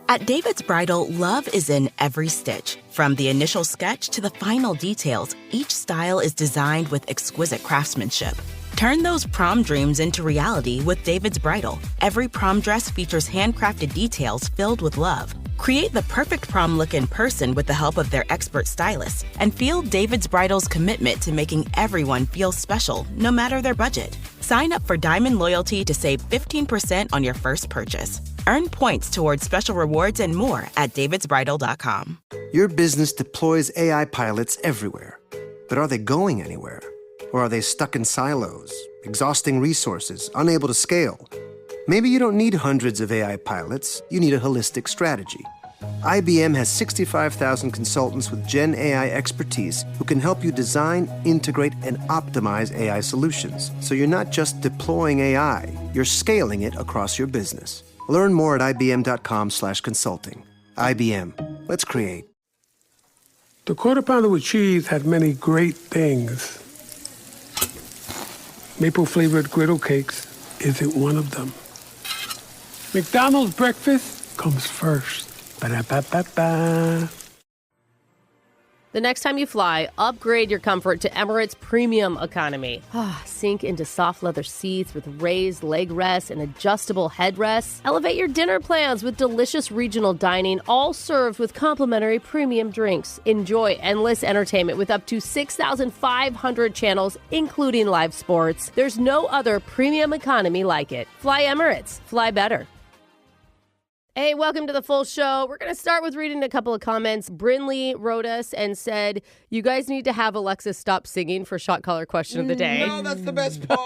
At David's Bridal, love is in every stitch. From the initial sketch to the final details, each style is designed with exquisite craftsmanship. Turn those prom dreams into reality with David's Bridal. Every prom dress features handcrafted details filled with love. Create the perfect prom look in person with the help of their expert stylists, and feel David's Bridal's commitment to making everyone feel special, no matter their budget. Sign up for Diamond Loyalty to save 15% on your first purchase. Earn points towards special rewards and more at davidsbridal.com. Your business deploys AI pilots everywhere. But are they going anywhere? Or are they stuck in silos, exhausting resources, unable to scale? Maybe you don't need hundreds of AI pilots. You need a holistic strategy. IBM has 65,000 consultants with Gen AI expertise who can help you design, integrate, and optimize AI solutions. So you're not just deploying AI, you're scaling it across your business. Learn more at ibm.com/consulting. IBM. Let's create. The Quarter Pounder with cheese had many great things. Maple-flavored griddle cakes isn't one of them. McDonald's breakfast comes first. Ba-da-ba-ba-ba. The next time you fly, upgrade your comfort to Emirates Premium Economy. Sink into soft leather seats with raised leg rests and adjustable headrests. Elevate your dinner plans with delicious regional dining, all served with complimentary premium drinks. Enjoy endless entertainment with up to 6,500 channels, including live sports. There's no other premium economy like it. Fly Emirates. Fly better. Hey, welcome to the full show. We're going to start with reading a couple of comments. Brinley wrote us and said, you guys need to have Alexa stop singing for Shot Caller Question of the Day. No, that's the best part.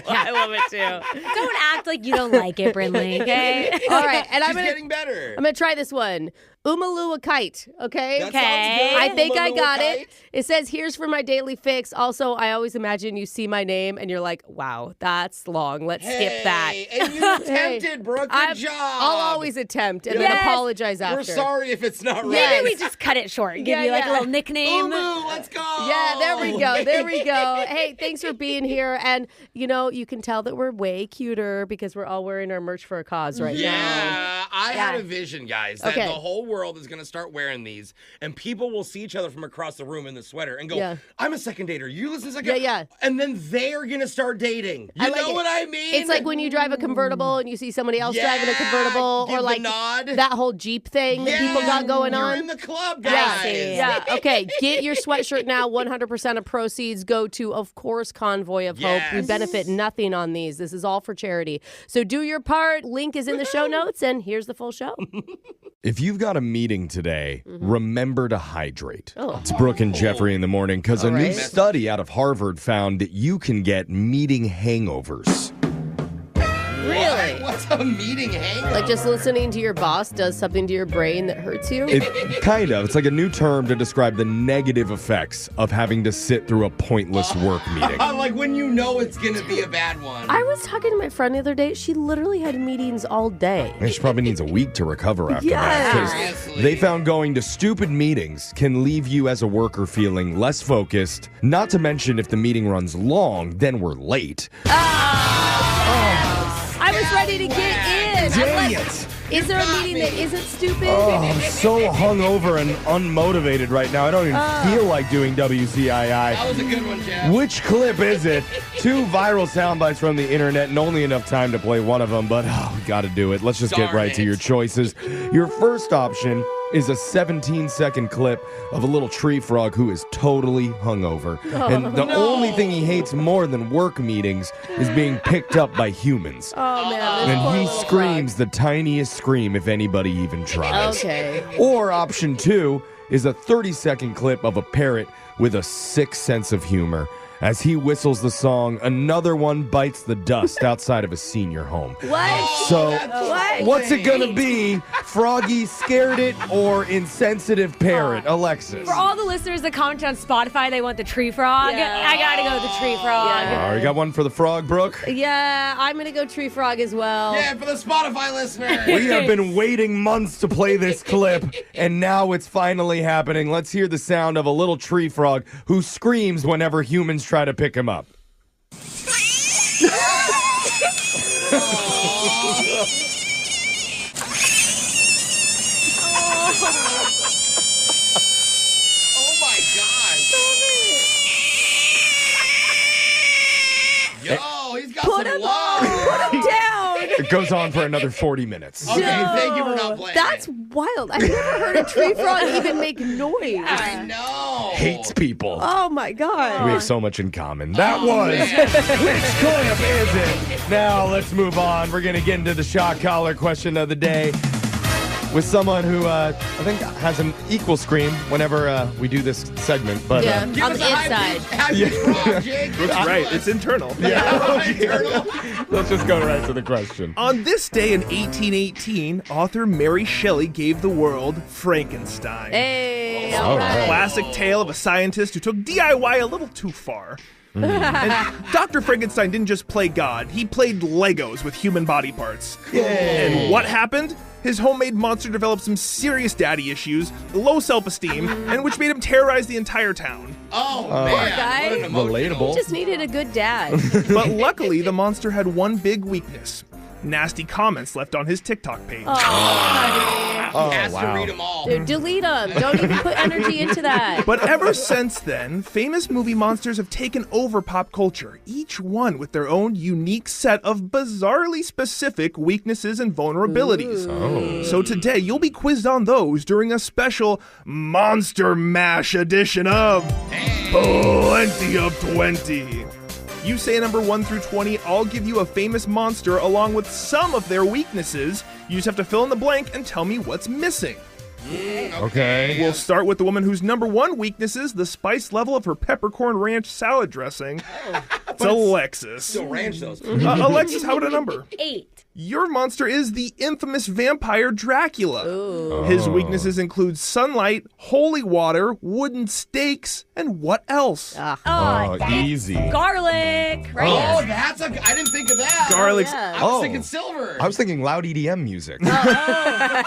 I love it too. Don't act like you don't like it, Brinley, okay? All right, and She's getting better. I'm going to try this one. Umalua kite, okay? That sounds good. I think I Umalua got kite. it. It says, here's for my daily fix. Also, I always imagine you see my name and you're like, wow, that's long. Let's skip that. And you attempted, Brooke. Good job. I'll always attempt and then apologize after. We're sorry if it's not right. Maybe we just cut it short. Give you like a little nickname. Umu, let's go. Yeah, there we go. There we go. Hey, thanks for being here. And, you know, you can tell that we're way cuter because we're all wearing our merch for a cause right now. Yeah, I had a vision, guys, that Okay. the whole world is going to start wearing these, and people will see each other from across the room in the sweater and go, Yeah. I'm a second dater. You listen to second. Yeah. And then they're going to start dating. You I like know it. what I mean? It's like when you drive a convertible and you see somebody else driving a convertible, give or the like nod. that whole Jeep thing that people got going You're on. in the club, guys. Yeah. Okay. Get your sweatshirt now. 100% of proceeds go to, of course, Convoy of Hope. We Yes. benefit nothing on these. This is all for charity. So do your part. Link is in the show notes, and here's the full show. If you've got a meeting today, remember to hydrate. Oh. It's Brooke and Jeffrey in the morning because a new right. study out of Harvard found that you can get meeting hangovers. Really? What's a meeting hangover? Like just listening to your boss does something to your brain that hurts you? Kind of. It's like a new term to describe the negative effects of having to sit through a pointless work meeting. Like when you know it's going to be a bad one. I was talking to my friend the other day. She literally had meetings all day. And she probably needs a week to recover after that. 'cause Seriously. they found going to stupid meetings can leave you as a worker feeling less focused. Not to mention if the meeting runs long, then we're late. I was ready to get in. Dang it. Is there a meeting that isn't stupid? Oh, I'm so hungover and unmotivated right now. I don't even feel like doing WCII. That was a good one, Jeff. Which clip is it? 2 viral sound bites from the internet and only enough time to play one of them, but we got to do it. Let's just get Darn right to it. your choices. Your first option is a 17-second clip of a little tree frog who is totally hungover. And the only thing he hates more than work meetings is being picked up by humans. Oh, man. This And poor he little screams the tiniest scream if anybody even tries. Okay. Or option 2 is a 30-second clip of a parrot with a sick sense of humor. As he whistles the song, another one bites the dust outside of a senior home. What? So, What? what's it gonna be? Froggy scared it or insensitive parrot? Alexis. For all the listeners that comment on Spotify, they want the tree frog. Yeah. I gotta go with the tree frog. Yeah. All right, got one for the frog, Brooke? Yeah, I'm going to go tree frog as well. Yeah, for the Spotify listeners. We have been waiting months to play this clip, and now it's finally happening. Let's hear the sound of a little tree frog who screams whenever humans try to pick him up. Oh my gosh. Yo, he's got some love. Put him down. It goes on for another 40 minutes. Okay, thank you for not playing. That's wild. I've never heard a tree frog even make noise. I know. Hates people. Oh my god. We have so much in common. That was Which Clamp Is It? Now let's move on. We're going to get into the shock collar question of the day with someone who I think has an equal scream whenever we do this segment. But Yeah, on the inside. That's right. It's internal. Internal. let's just go right to the question. On this day in 1818, author Mary Shelley gave the world Frankenstein. Hey, All all right. right. Classic tale of a scientist who took DIY a little too far. And Dr. Frankenstein didn't just play God, he played Legos with human body parts. And what happened? His homemade monster developed some serious daddy issues, low self-esteem, and which made him terrorize the entire town. Oh, man. guy. What an emotional. Relatable. Just needed a good dad. But luckily, the monster had one big weakness. Nasty comments left on his TikTok page. He has to read them all. Dude, delete them. Don't even put energy into that. But ever since then, famous movie monsters have taken over pop culture, each one with their own unique set of bizarrely specific weaknesses and vulnerabilities. So today, you'll be quizzed on those during a special Monster Mash edition of Plenty of 20. You say number 1 through 20, I'll give you a famous monster along with some of their weaknesses. You just have to fill in the blank and tell me what's missing. Okay. We'll start with the woman whose number 1 weakness is the spice level of her peppercorn ranch salad dressing. It's Alexis. Still ranch those. Alexis, how would a number? 8. Your monster is the infamous vampire Dracula. His weaknesses include sunlight, holy water, wooden stakes, and what else? Oh, easy. Garlic. Right? Oh, that's I didn't think of that. Garlic's. I was thinking silver. I was thinking loud EDM music. No, have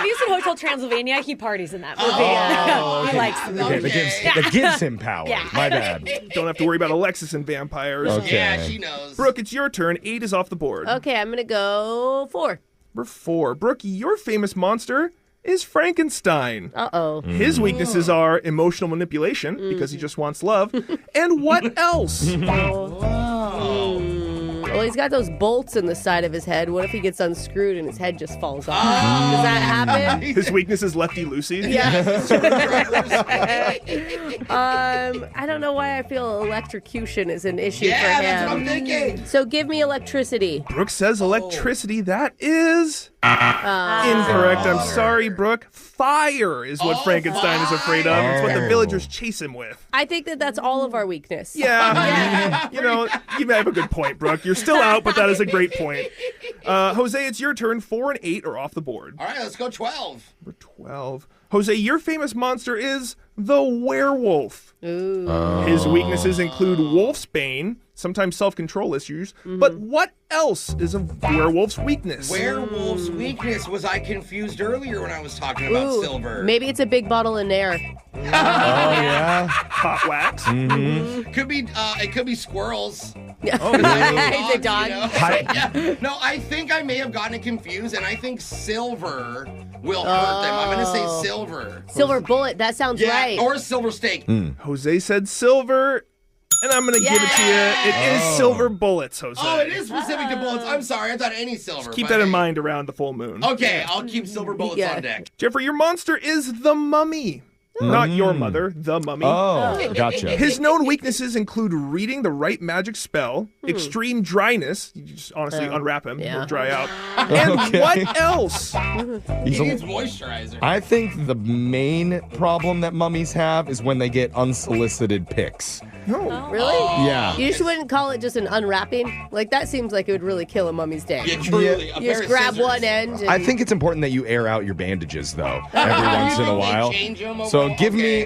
you seen Hotel Transylvania? He parties in that movie. He likes the movie. Okay, that gives him power. Yeah. My bad. Don't have to worry about Alexis and vampires. Okay. Yeah, she knows. Brooke, it's your turn. 8 is off the board. Okay, I'm going to go 4. Number 4. Brooke, your famous monster is Frankenstein. Uh-oh. His weaknesses are emotional manipulation, because he just wants love. And what else? Well, he's got those bolts in the side of his head. What if he gets unscrewed and his head just falls off? Does that happen? His weakness is Lefty Lucy. I don't know why I feel electrocution is an issue for Yeah, him. that's what I'm thinking. So give me electricity. Brooke says electricity. That is incorrect. I'm sorry, Brooke. Fire is what Frankenstein is afraid of. It's what the villagers chase him with. I think that that's all of our weakness. Yeah. You know, you may have a good point, Brooke. You're still out, but that is a great point. Jose, it's your turn. 4 and 8 are off the board. All right, let's go 12. Number 12. Jose, your famous monster is the werewolf. His weaknesses include wolfsbane, sometimes self-control issues, but what else is a werewolf's weakness? Werewolf's weakness was I confused earlier when I was talking about silver. Maybe it's a big bottle of Nair. Oh, yeah. Hot wax. Could be it could be squirrels. Oh, He's a dog. You know? Yeah. No, I think I may have gotten it confused, and I think silver will hurt them. I'm going to say silver. Silver bullet. That sounds Yeah, right. or silver steak. Jose said silver, and I'm going to give it to you. It is silver bullets, Jose. Oh, it is specific to bullets. I'm sorry. I thought any silver. Keep but that in hey. mind around the full moon. Okay, I'll keep silver bullets on deck. Jeffrey, your monster is the mummy. Not your mother, the mummy. Oh, gotcha. His known weaknesses include reading the right magic spell, extreme dryness. You just honestly unwrap him, he'll dry out. And what else? He needs moisturizer. I think the main problem that mummies have is when they get unsolicited pics. No. Really? Yeah. You just wouldn't call it just an unwrapping? Like, that seems like it would really kill a mummy's day. Yeah, truly. A You just pair of grab scissors. one end. And... I think it's important that you air out your bandages, though, every once in a They while. change 'em? So give Okay. me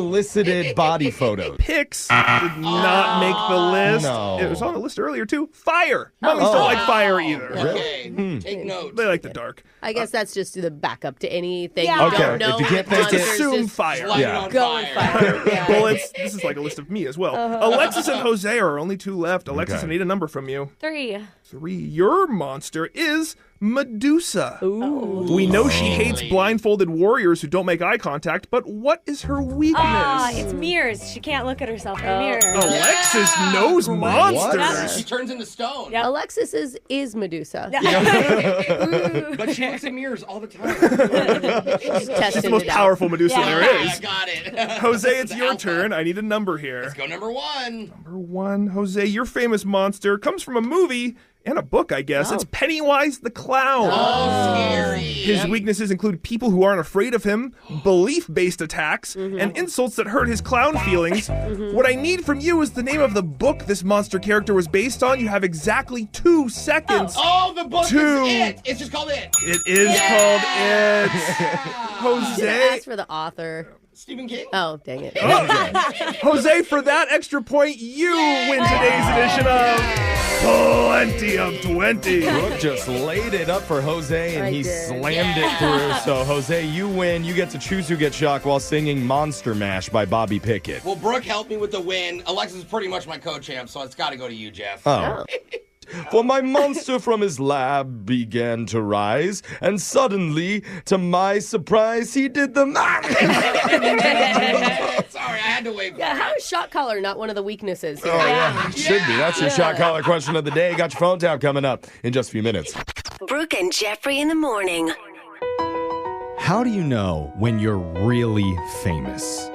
unsolicited body photos. Pics did not make the list. No. It was on the list earlier, too. Fire. Mummies don't like fire either. Okay, take note. They like the dark. I guess that's just the backup to anything Yeah. you Okay, don't know. if you can't with think it- monsters, Assume just fire. Light Yeah. it on Go with fire. fire. Yeah. Bullets. This is like a list of me as well. Alexis and Jose are our only 2 left. Alexis, Okay. I need a number from you. 3. 3. Your monster is Medusa. Ooh. We know she hates blindfolded warriors who don't make eye contact, but what is her weakness? It's mirrors. She can't look at herself in a mirror. Alexis knows monsters. She turns into stone. Yep. Alexis is Medusa. But she looks in mirrors all the time. She's testing She's the most it out. powerful Medusa there I is. got it. Jose, it's your turn. I need a number here. Let's go number 1. Number 1. Jose, your famous monster comes from a movie and a book, I guess. It's Pennywise the Clown. Oh, scary. His weaknesses include people who aren't afraid of him, belief-based attacks, and insults that hurt his clown feelings. What I need from you is the name of the book this monster character was based on. You have exactly 2 seconds. Oh, the book is It. It's just called It. It is called It. Should have Jose. asked for the author. Stephen King? Oh, dang it. Jose, for that extra point, you win today's edition of Plenty of 20. Brooke just laid it up for Jose, and I he did. slammed it through. So, Jose, you win. You get to choose who gets shocked while singing Monster Mash by Bobby Pickett. Well, Brooke helped me with the win. Alexis is pretty much my co-champ, so it's got to go to you, Jeff. Oh. For my monster from his lab began to rise, and suddenly, to my surprise, he did the Sorry, I had to wait. Yeah, how is shot collar not one of the weaknesses here? Oh, yeah, it should be. That's your shot collar question of the day. Got your phone tap coming up in just a few minutes. Brooke and Jeffrey in the morning. How do you know when you're really famous?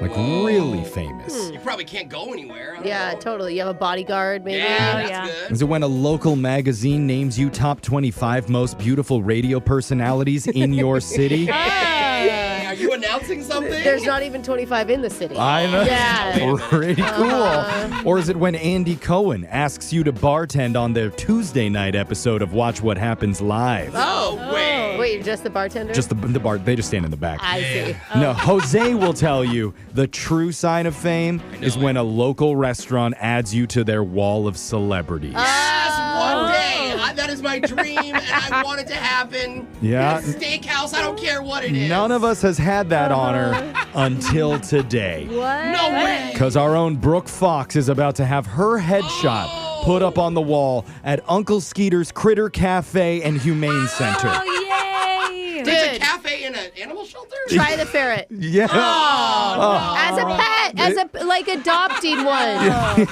Like really famous? You probably can't go anywhere. I don't Yeah, know. totally. You have a bodyguard, maybe? Yeah, that's good. Is it when a local magazine names you top 25 most beautiful radio personalities in your city? Hey, are you announcing something? There's not even 25 in the city. I know. Yeah. Pretty cool. Or is it when Andy Cohen asks you to bartend on their Tuesday night episode of Watch What Happens Live? Oh, wait. Wait, you're just the bartender? Just the bar, they just stand in the back. I see. No, Jose will tell you the true sign of fame is when a local restaurant adds you to their wall of celebrities. Yes, one day. That is my dream, and I want it to happen. Yeah. Steakhouse, I don't care what it is. None of us has had that honor until today. What? No way. Because our own Brooke Fox is about to have her headshot put up on the wall at Uncle Skeeter's Critter Cafe and Humane Center. Oh, yay! There's a cafe in an animal shelter? Try the ferret. Yeah. As a pet, like adopting one.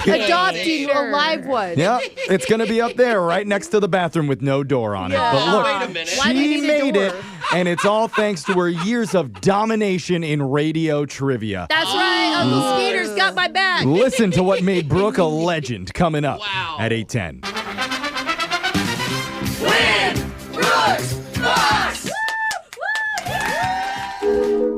Adopting a live one. Yeah, it's going to be up there right next to the bathroom with no door on it. But look, Wait a minute. Why do you she need a made door? it, and it's all thanks to her years of domination in radio trivia. That's right. Uncle Skeeter's got my back. Listen to what made Brooke a legend coming up Wow. at 8:10.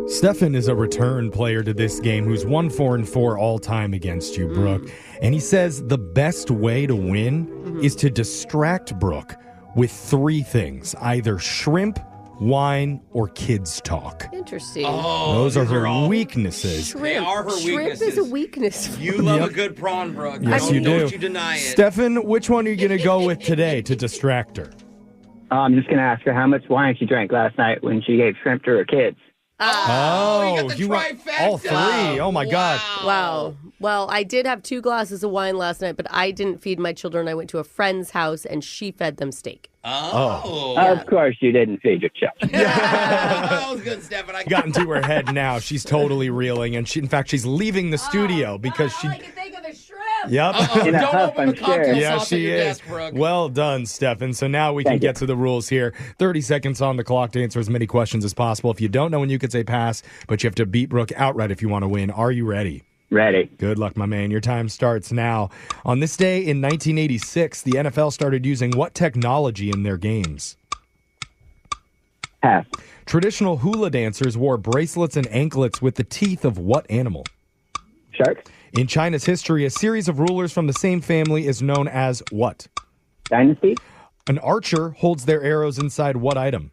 Stefan is a return player to this game who's 1-4-4 all time against you, Brooke. And he says the best way to win is to distract Brooke with 3 things, either shrimp, wine, or kids talk. Interesting. Those are these are her all- weaknesses. Shrimp. They are her Shrimp weaknesses. is a weakness. You love a good prawn, Brooke. Yes, you Don't do. you deny it. Stefan, which one are you going to go with today to distract her? I'm just going to ask her how much wine she drank last night when she gave shrimp to her kids. Oh, you got the want trifecta. all 3. Oh, my God. Wow. Well, I did have 2 glasses of wine last night, but I didn't feed my children. I went to a friend's house, and she fed them steak. Oh. Of course you didn't feed your children. That was good, Stefan. I Got into her head now. She's totally reeling, and in fact, she's leaving the studio because she. can think of the shrimp. Yep. In a Don't huff, open I'm the cocktail sure. Yeah, sauce at she your is. desk, Brooke. Well done, Stefan. So now we can Thank you. get to the rules here. 30 seconds on the clock to answer as many questions as possible. If you don't know when you could say pass, but you have to beat Brooke outright if you want to win. Are you ready? Ready. Good luck, my man. Your time starts now. On this day in 1986, the NFL started using what technology in their games? Pass. Traditional hula dancers wore bracelets and anklets with the teeth of what animal? Shark. In China's history, a series of rulers from the same family is known as what? Dynasty. An archer holds their arrows inside what item?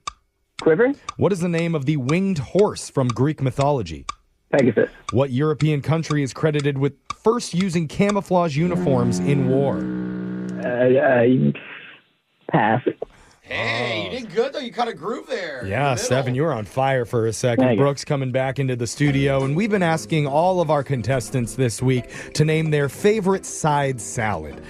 Quiver. What is the name of the winged horse from Greek mythology? Pegasus. What European country is credited with first using camouflage uniforms in war? Pass. Hey, you did good, though. You caught a groove there. Yeah, Stefan, you were on fire for a second. Thank you. Brooke's coming back into the studio, and we've been asking all of our contestants this week to name their favorite side salad.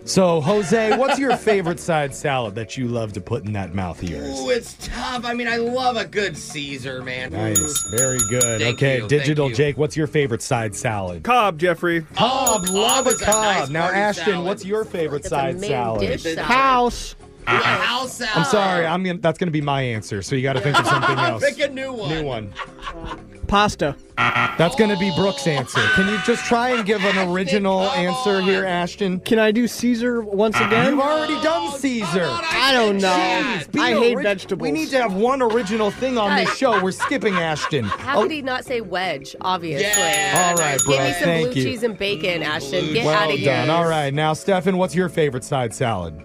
So, Jose, what's your favorite side salad that you love to put in that mouth of yours? Ooh, it's tough. I mean, I love a good Caesar, man. Nice. Very good. Thank Okay, you, Digital thank you. Jake, what's your favorite side salad? Cobb, Jeffrey. Cobb, love a is a Cobb. nice Now, party Ashton, salad. what's your favorite It's a side main salad? dish salad. House. Ooh, a house salad. I'm sorry, that's going to be my answer, so you got to think of something else. Pick a new one. New one. Pasta. That's going to be Brooke's answer. Can you just try and give an original answer here, Ashton? Can I do Caesar once again? You've already done Caesar. I don't know. Jeez, be I hate ori- vegetables. We need to have one original thing on this Guys. show. We're skipping Ashton. How could he not say wedge, obviously? Yeah. All right, Give me Brooke, some thank blue you. cheese and bacon, Ashton. Get Well out of here. done. All right, now, Stefan, what's your favorite side salad?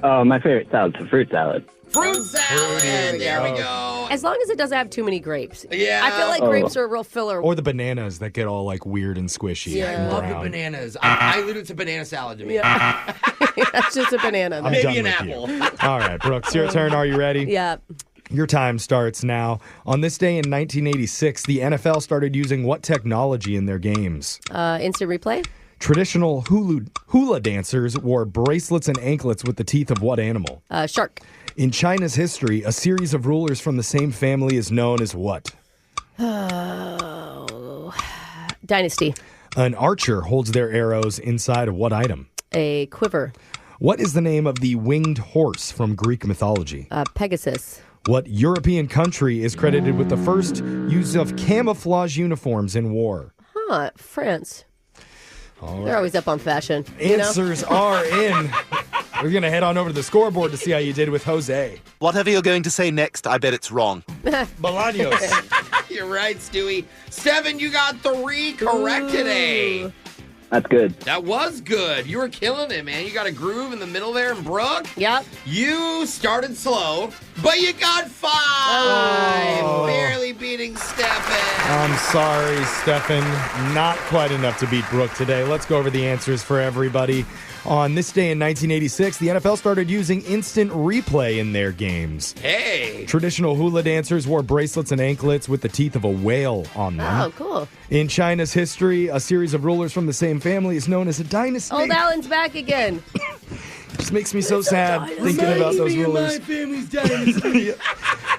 Oh, my favorite salad's a fruit salad. Fruit salad. There we go. As long as it doesn't have too many grapes. Yeah. I feel like grapes are a real filler. Or the bananas that get all like weird and squishy. Yeah. and I love the brown. bananas. I literally, it's a banana salad to me. Yeah. That's just a banana. I'm Maybe done an with apple. you. All right, Brooks, your turn. Are you ready? Yeah. Your time starts now. On this day in 1986, the NFL started using what technology in their games? Instant replay. Traditional hula dancers wore bracelets and anklets with the teeth of what animal? Shark. In China's history, a series of rulers from the same family is known as what? Dynasty. An archer holds their arrows inside of what item? A quiver. What is the name of the winged horse from Greek mythology? Pegasus. What European country is credited with the first use of camouflage uniforms in war? France. They're always up on fashion. Answers are in. We're going to head on over to the scoreboard to see how you did with Jose. Whatever you're going to say next, I bet it's wrong. Bolaños. You're right, Stewie. Stefan, you got 3 correct today. That's good. That was good. You were killing it, man. You got a groove in the middle there. And Brooke, Yep. you started slow, but you got 5. Oh. Barely beating Stefan. I'm sorry, Stefan. Not quite enough to beat Brooke today. Let's go over the answers for everybody. On this day in 1986, the NFL started using instant replay in their games. Hey. Traditional hula dancers wore bracelets and anklets with the teeth of a whale on them. Oh, cool. In China's history, a series of rulers from the same family is known as a dynasty. Old Alan's back again. Just makes me so sad thinking about those rulers. family's dynasty.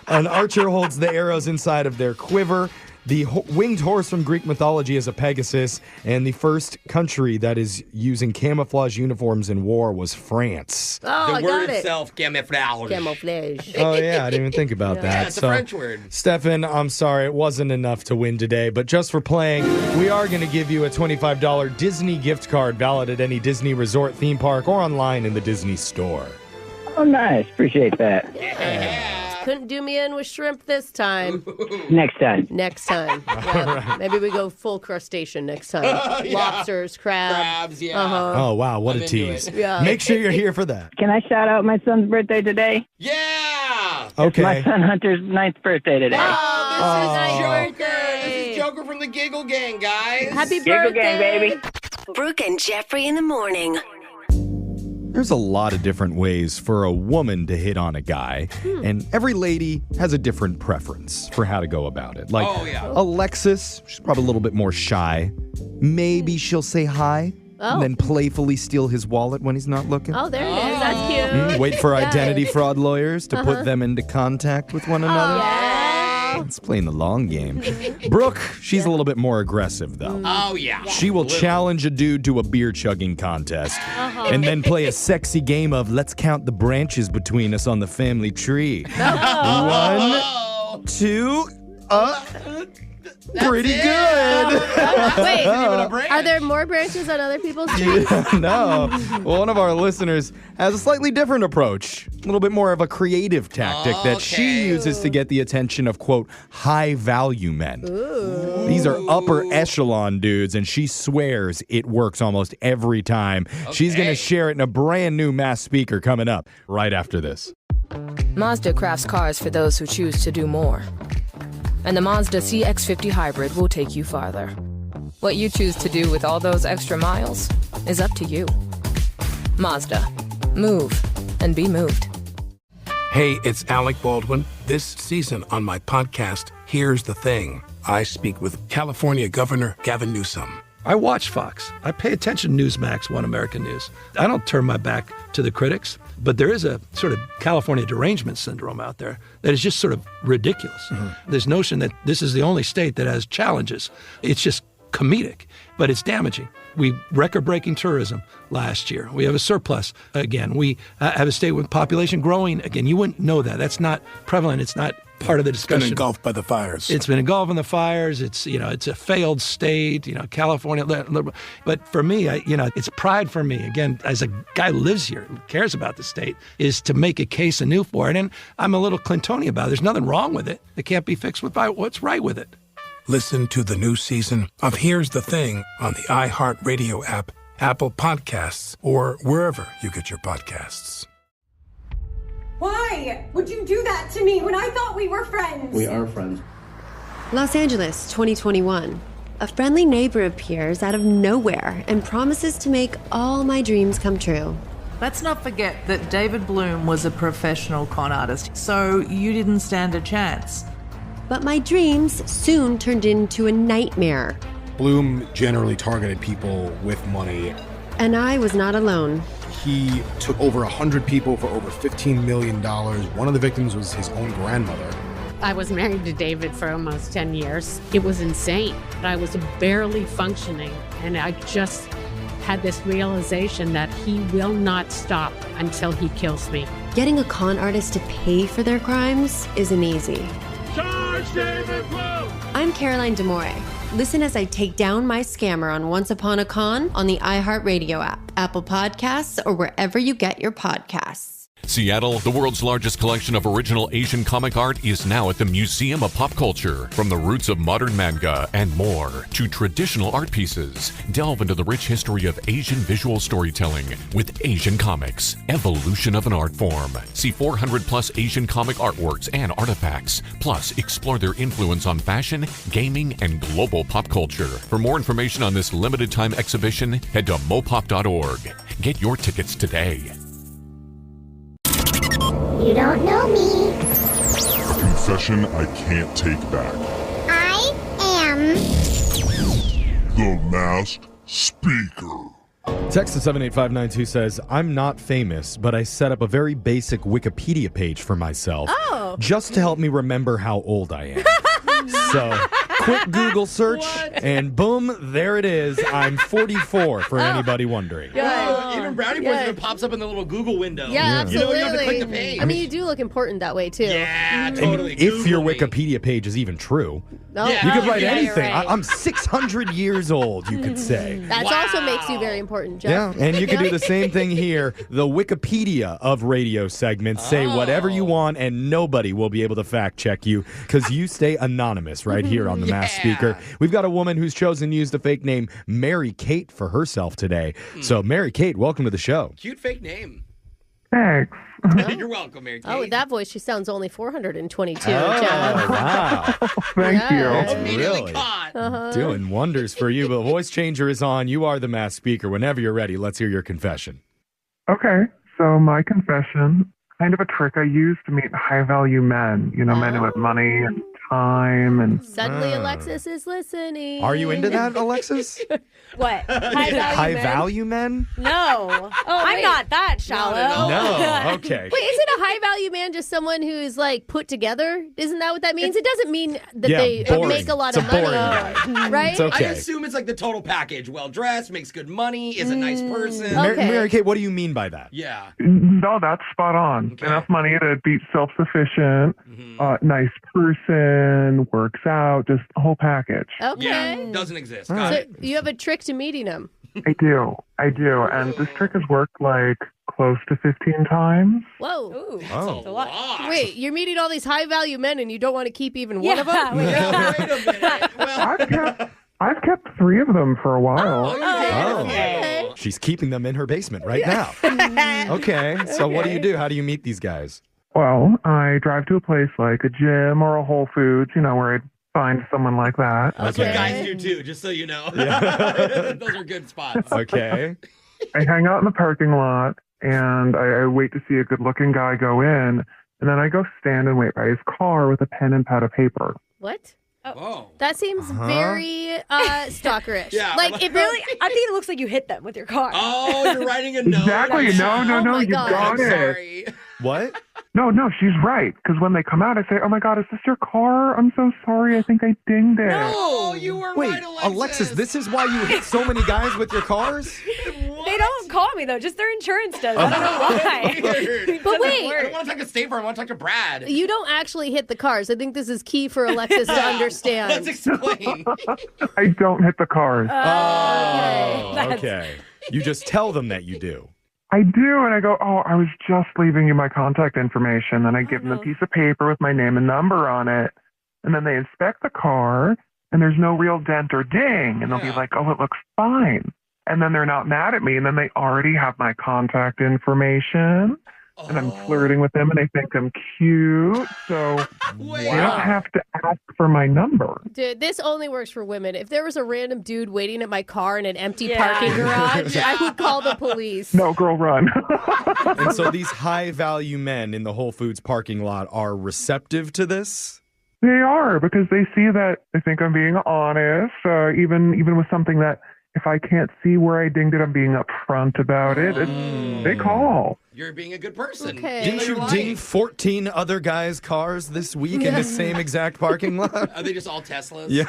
An archer holds the arrows inside of their quiver. The winged horse from Greek mythology is a Pegasus, and the first country that is using camouflage uniforms in war was France. Oh, I The word got it. itself, camouflage. Camouflage. Oh, yeah, I didn't even think about that. Yeah, it's a French word. Stefan, I'm sorry, it wasn't enough to win today, but just for playing, we are going to give you a $25 Disney gift card valid at any Disney resort, theme park, or online in the Disney store. Oh, nice. Appreciate that. Couldn't do me in with shrimp this time. Next time. Next time. Yeah. Maybe we go full crustacean next time. Yeah. Lobsters, Crabs, yeah. Uh-huh. Oh, wow, what I'm a into tease. it. Yeah. Make sure you're here for that. Can I shout out my son's birthday today? Yeah. Okay. My son Hunter's 9th birthday today. Oh, this is Oh. Joker. This is Joker from the Giggle Gang, guys. Happy Giggle birthday. gang, baby. Brooke and Jeffrey in the morning. There's a lot of different ways for a woman to hit on a guy, and every lady has a different preference for how to go about it. Like Oh, yeah. Alexis, she's probably a little bit more shy. Maybe she'll say hi Oh. and then playfully steal his wallet when he's not looking. Oh, there it is. That's cute. Wait for Got identity it. fraud lawyers to put them into contact with one another. Yeah. It's playing the long game. Brooke, she's a little bit more aggressive, though. Oh, yeah. She will challenge a dude to a beer chugging contest and then play a sexy game of let's count the branches between us on the family tree. Oh. 1, 2, pretty good. Wait, Even a branch. are there more branches on other people's trees? No. One of our listeners has a slightly different approach, a little bit more of a creative tactic that she Okay. uses to get the attention of, quote, high value men. These are upper echelon dudes, and she swears it works almost every time. She's going to share it in a brand new Mass speaker coming up right after this. Mazda crafts cars for those who choose to do more. And the Mazda CX-50 Hybrid will take you farther. What you choose to do with all those extra miles is up to you. Mazda. Move and be moved. Hey, it's Alec Baldwin. This season on my podcast, Here's the Thing, I speak with California Governor Gavin Newsom. I watch Fox. I pay attention to Newsmax, One American News. I don't turn my back to the critics, but there is a sort of California derangement syndrome out there that is just sort of ridiculous. This notion that this is the only state that has challenges. It's just comedic, but it's damaging. We record-breaking tourism last year. We have a surplus again. We have a state with population growing again. You wouldn't know that. That's not prevalent. It's not part of the discussion. It's been engulfed by the fires. It's been engulfed in the fires. It's, it's a failed state, California. But for me, it's pride for me, again, as a guy who lives here, who cares about the state, is to make a case anew for it. And I'm a little Clintonian about it. There's nothing wrong with it. It can't be fixed by what's right with it. Listen to the new season of Here's the Thing on the iHeartRadio app, Apple Podcasts, or wherever you get your podcasts. Why would you do that to me when I thought we were friends? We are friends. Los Angeles, 2021. A friendly neighbor appears out of nowhere and promises to make all my dreams come true. Let's not forget that David Bloom was a professional con artist, so you didn't stand a chance. But my dreams soon turned into a nightmare. Bloom generally targeted people with money. And I was not alone. He took over 100 people for over $15 million. One of the victims was his own grandmother. I was married to David for almost 10 years. It was insane. I was barely functioning, and I just had this realization that he will not stop until he kills me. Getting a con artist to pay for their crimes isn't easy. Charge David Bloom! I'm Caroline DeMore. Listen as I take down my scammer on Once Upon a Con on the iHeartRadio app, Apple Podcasts, or wherever you get your podcasts. Seattle, the world's largest collection of original Asian comic art, is now at the Museum of Pop Culture. From the roots of modern manga and more to traditional art pieces, delve into the rich history of Asian visual storytelling with Asian Comics, Evolution of an Art Form. See 400 plus Asian comic artworks and artifacts, plus explore their influence on fashion, gaming, and global pop culture. For more information on this limited time exhibition, head to mopop.org. Get your tickets today. You don't know me. Confession I can't take back. I am The Masked Speaker. Text to 78592 says, I'm not famous, but I set up a very basic Wikipedia page for myself. Just to help me remember how old I am. So, quick Google search, and boom, there it is. I'm 44, for anybody wondering. Yeah, even Brownie Boys even pops up in the little Google window. Yeah, absolutely. You have to click the page. I mean, you do look important that way, too. Yeah, And totally. if your Wikipedia page is even true, Oh. you could write Yeah, anything. you're right. I'm 600 years old, you could say. That also makes you very important, Jeff. Yeah, and you can do the same thing here. The Wikipedia of radio segments. Say whatever you want, and nobody will be able to fact check you because you stay anonymous right here on the Masked Speaker. We've got a woman who's chosen to use the fake name Mary Kate for herself today. So, Mary Kate, welcome to the show. Cute fake name. Thanks. You're welcome, Mary Kate. Oh, with that voice, she sounds only 422, Oh, Jeff. wow. Thank you. That's Immediately really caught. doing wonders for you. But the voice changer is on. You are the Masked Speaker. Whenever you're ready, let's hear your confession. Okay, so my confession, kind of a trick I use to meet high-value men, men who have money and time and... Suddenly, Alexis is listening. Are you into that, Alexis? What? High Value men? No. I'm not that shallow. No. Okay. Wait, isn't a high value man just someone who's like put together? Isn't that what that means? It doesn't mean that they boring. make a lot It's of a money, boring guy. right? It's okay. I assume it's like the total package. Well dressed, makes good money, is a nice person. Mary Kate, what do you mean by that? Yeah. No, that's spot on. Okay. Enough money to be self-sufficient, nice person, works out, just a whole package. Okay. Yeah, doesn't exist. So Got it. you have a trick to meeting him. I do. And this trick has worked like close to 15 times. Whoa. Ooh, Oh. that's a lot. Wait, you're meeting all these high value men and you don't want to keep even one of them? Yeah, wait a minute. Well, I've kept 3 of them for a while. Okay. She's keeping them in her basement right now. Okay. So what do you do? How do you meet these guys? Well, I drive to a place like a gym or a Whole Foods, where I'd find someone like that. that's what guys do too, just so you know. Those are good spots. Okay. I hang out in the parking lot, and I wait to see a good-looking guy go in, and then I go stand and wait by his car with a pen and pad of paper. What? Whoa. That seems very stalkerish. Yeah, Like, it Really? I think it looks like you hit them with your car. Oh, you're writing a note. Exactly. No, Oh my you God. got I'm it. sorry. What? No, she's right. Because when they come out, I say, "Oh my God, is this your car? I'm so sorry. I think I dinged it." Oh, you were Wait, right, Alexis, this is why you hit so many guys with your cars? They don't call me, though. Just their insurance does. I don't know why. Weird. But wait. I don't want to talk to State Farm. I want to talk to Brad. You don't actually hit the cars. I think this is key for Alexis to understand. Let's explain. I don't hit the cars. Okay. You just tell them that you do. I do, and I go, "Oh, I was just leaving you my contact information." And I give them a piece of paper with my name and number on it. And then they inspect the car, and there's no real dent or ding. And they'll be like, "Oh, it looks fine." And then they're not mad at me, and then they already have my contact information. And I'm flirting with them, and they think I'm cute. So they don't have to ask for my number. Dude, this only works for women. If there was a random dude waiting at my car in an empty parking garage, I would call the police. No, girl, run. And so these high-value men in the Whole Foods parking lot are receptive to this? They are, because they see that I think I'm being honest, even with something that if I can't see where I dinged it, I'm being upfront about it. They call. You're being a good person. Okay. Didn't you ding 14 other guys' cars this week in the same exact parking lot? Are they just all Teslas? Yeah.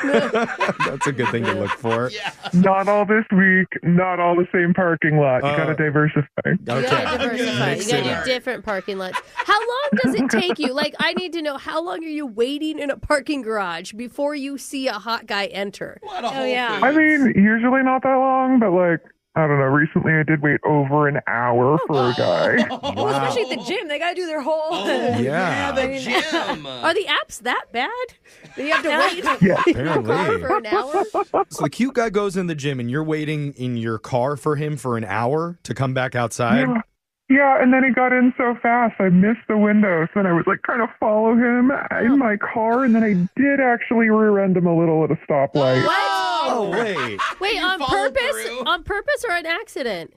That's a good thing to look for. Yeah. Not all this week, not all the same parking lot. You got to diversify. Okay. You gotta diversify. You gotta do different parking lots. How long does it take you? Like, I need to know, how long are you waiting in a parking garage before you see a hot guy enter? What a whole I mean, usually not that long, but like, I don't know. Recently, I did wait over an hour for a guy. Well, especially at the gym. They got to do their whole... Yeah. the gym. Are the apps that bad? Do you have to wait Yeah. in your car for an hour? So the cute guy goes in the gym and you're waiting in your car for him for an hour to come back outside? Yeah, and then he got in so fast, I missed the window. So then I was like trying to follow him in my car, and then I did actually rear-end him a little at a stoplight. Oh, wait. Wait, on purpose? On purpose or an accident?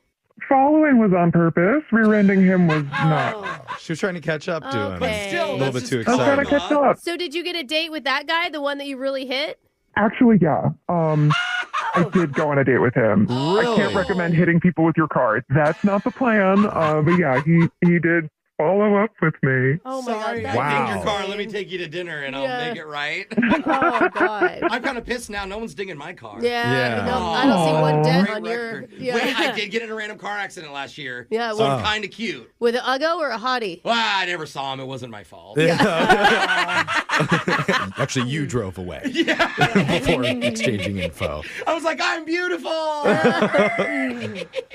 Following was on purpose. Rear-ending him was not. She was trying to catch up to him. But still, a little bit too I was trying to excited. catch up. So did you get a date with that guy, the one that you really hit? Actually, yeah. I did go on a date with him. I can't recommend hitting people with your car. That's not the plan. But yeah, he did follow up with me. Oh my Sorry, God. I dinged your car. Let me take you to dinner and I'll make it right. Oh God. I'm kind of pissed now. No one's dinging my car. Yeah. No, I don't see one dent Great on your. record. Yeah. Wait, I did get in a random car accident last year. Yeah, So well- I'm kind of cute. With an Uggo or a hottie? Well, I never saw him. It wasn't my fault. Actually, you drove away Yeah. before exchanging info. I was like, I'm beautiful.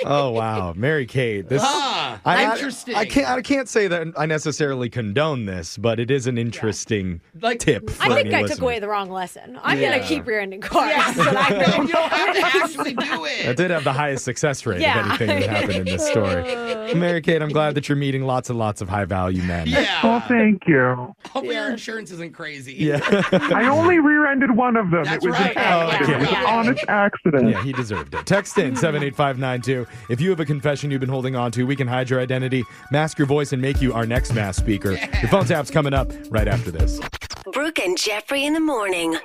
Oh, wow. Mary Kate. This, Interesting. I can't say that I necessarily condone this, but it is an interesting tip for I think any I listener. took away the wrong lesson. I'm going to keep rear-ending cars. Yes. But I You don't have to actually do it. That did have the highest success rate Yeah. of anything that happened in this story. Mary Kate, I'm glad that you're meeting lots and lots of high-value men. Yeah. Well, thank you. Hopefully your insurance isn't crazy. Yeah. I only rear-ended one of them. That's it was right. an honest accident. Yeah, he deserved it. Text in 78592. If you have a confession you've been holding on to, we can hide your identity, mask your voice, and make you our next mass speaker. Your phone tap's coming up right after this. Brooke and Jeffrey in the morning.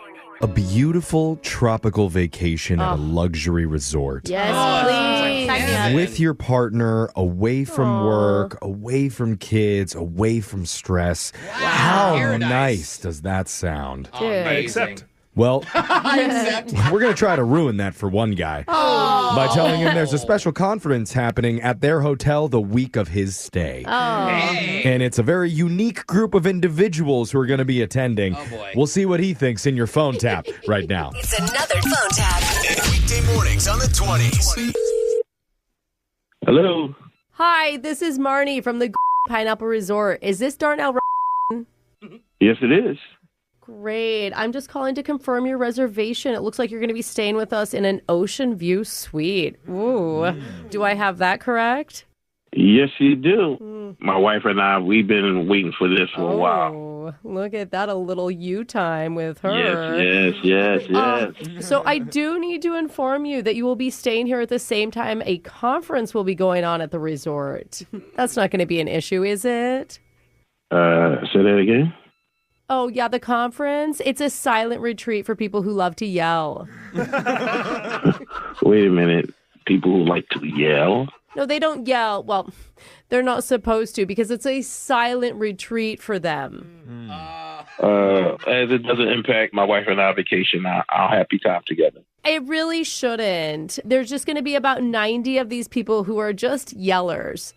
A beautiful tropical vacation at a luxury resort. Yes, please. With your partner, away from work, away from kids, away from stress. How Paradise. nice does that sound? Oh, amazing. Well, Except. we're going to try to ruin that for one guy by telling him there's a special conference happening at their hotel the week of his stay. And it's a very unique group of individuals who are going to be attending. Oh, boy. We'll see what he thinks in your phone tap right now. It's another phone tap. Weekday mornings on the 20s. Hello. Hi, this is Marnie from the Pineapple Resort. Is this Darnell? Yes, it is. Great. I'm just calling to confirm your reservation. It looks like you're going to be staying with us in an ocean view suite. Ooh. Do I have that correct? Yes, you do. My wife and I, we've been waiting for this for a while. Oh, look at that. A little you time with her. Yes. So I do need to inform you that you will be staying here at the same time a conference will be going on at the resort. That's not going to be an issue, is it? Say that again? Oh, yeah, the conference. It's a silent retreat for people who love to yell. Wait a minute. People who like to yell? No, they don't yell. Well, they're not supposed to because it's a silent retreat for them. As it doesn't impact my wife and I vacation, our happy time together. It really shouldn't. There's just going to be about 90 of these people who are just yellers.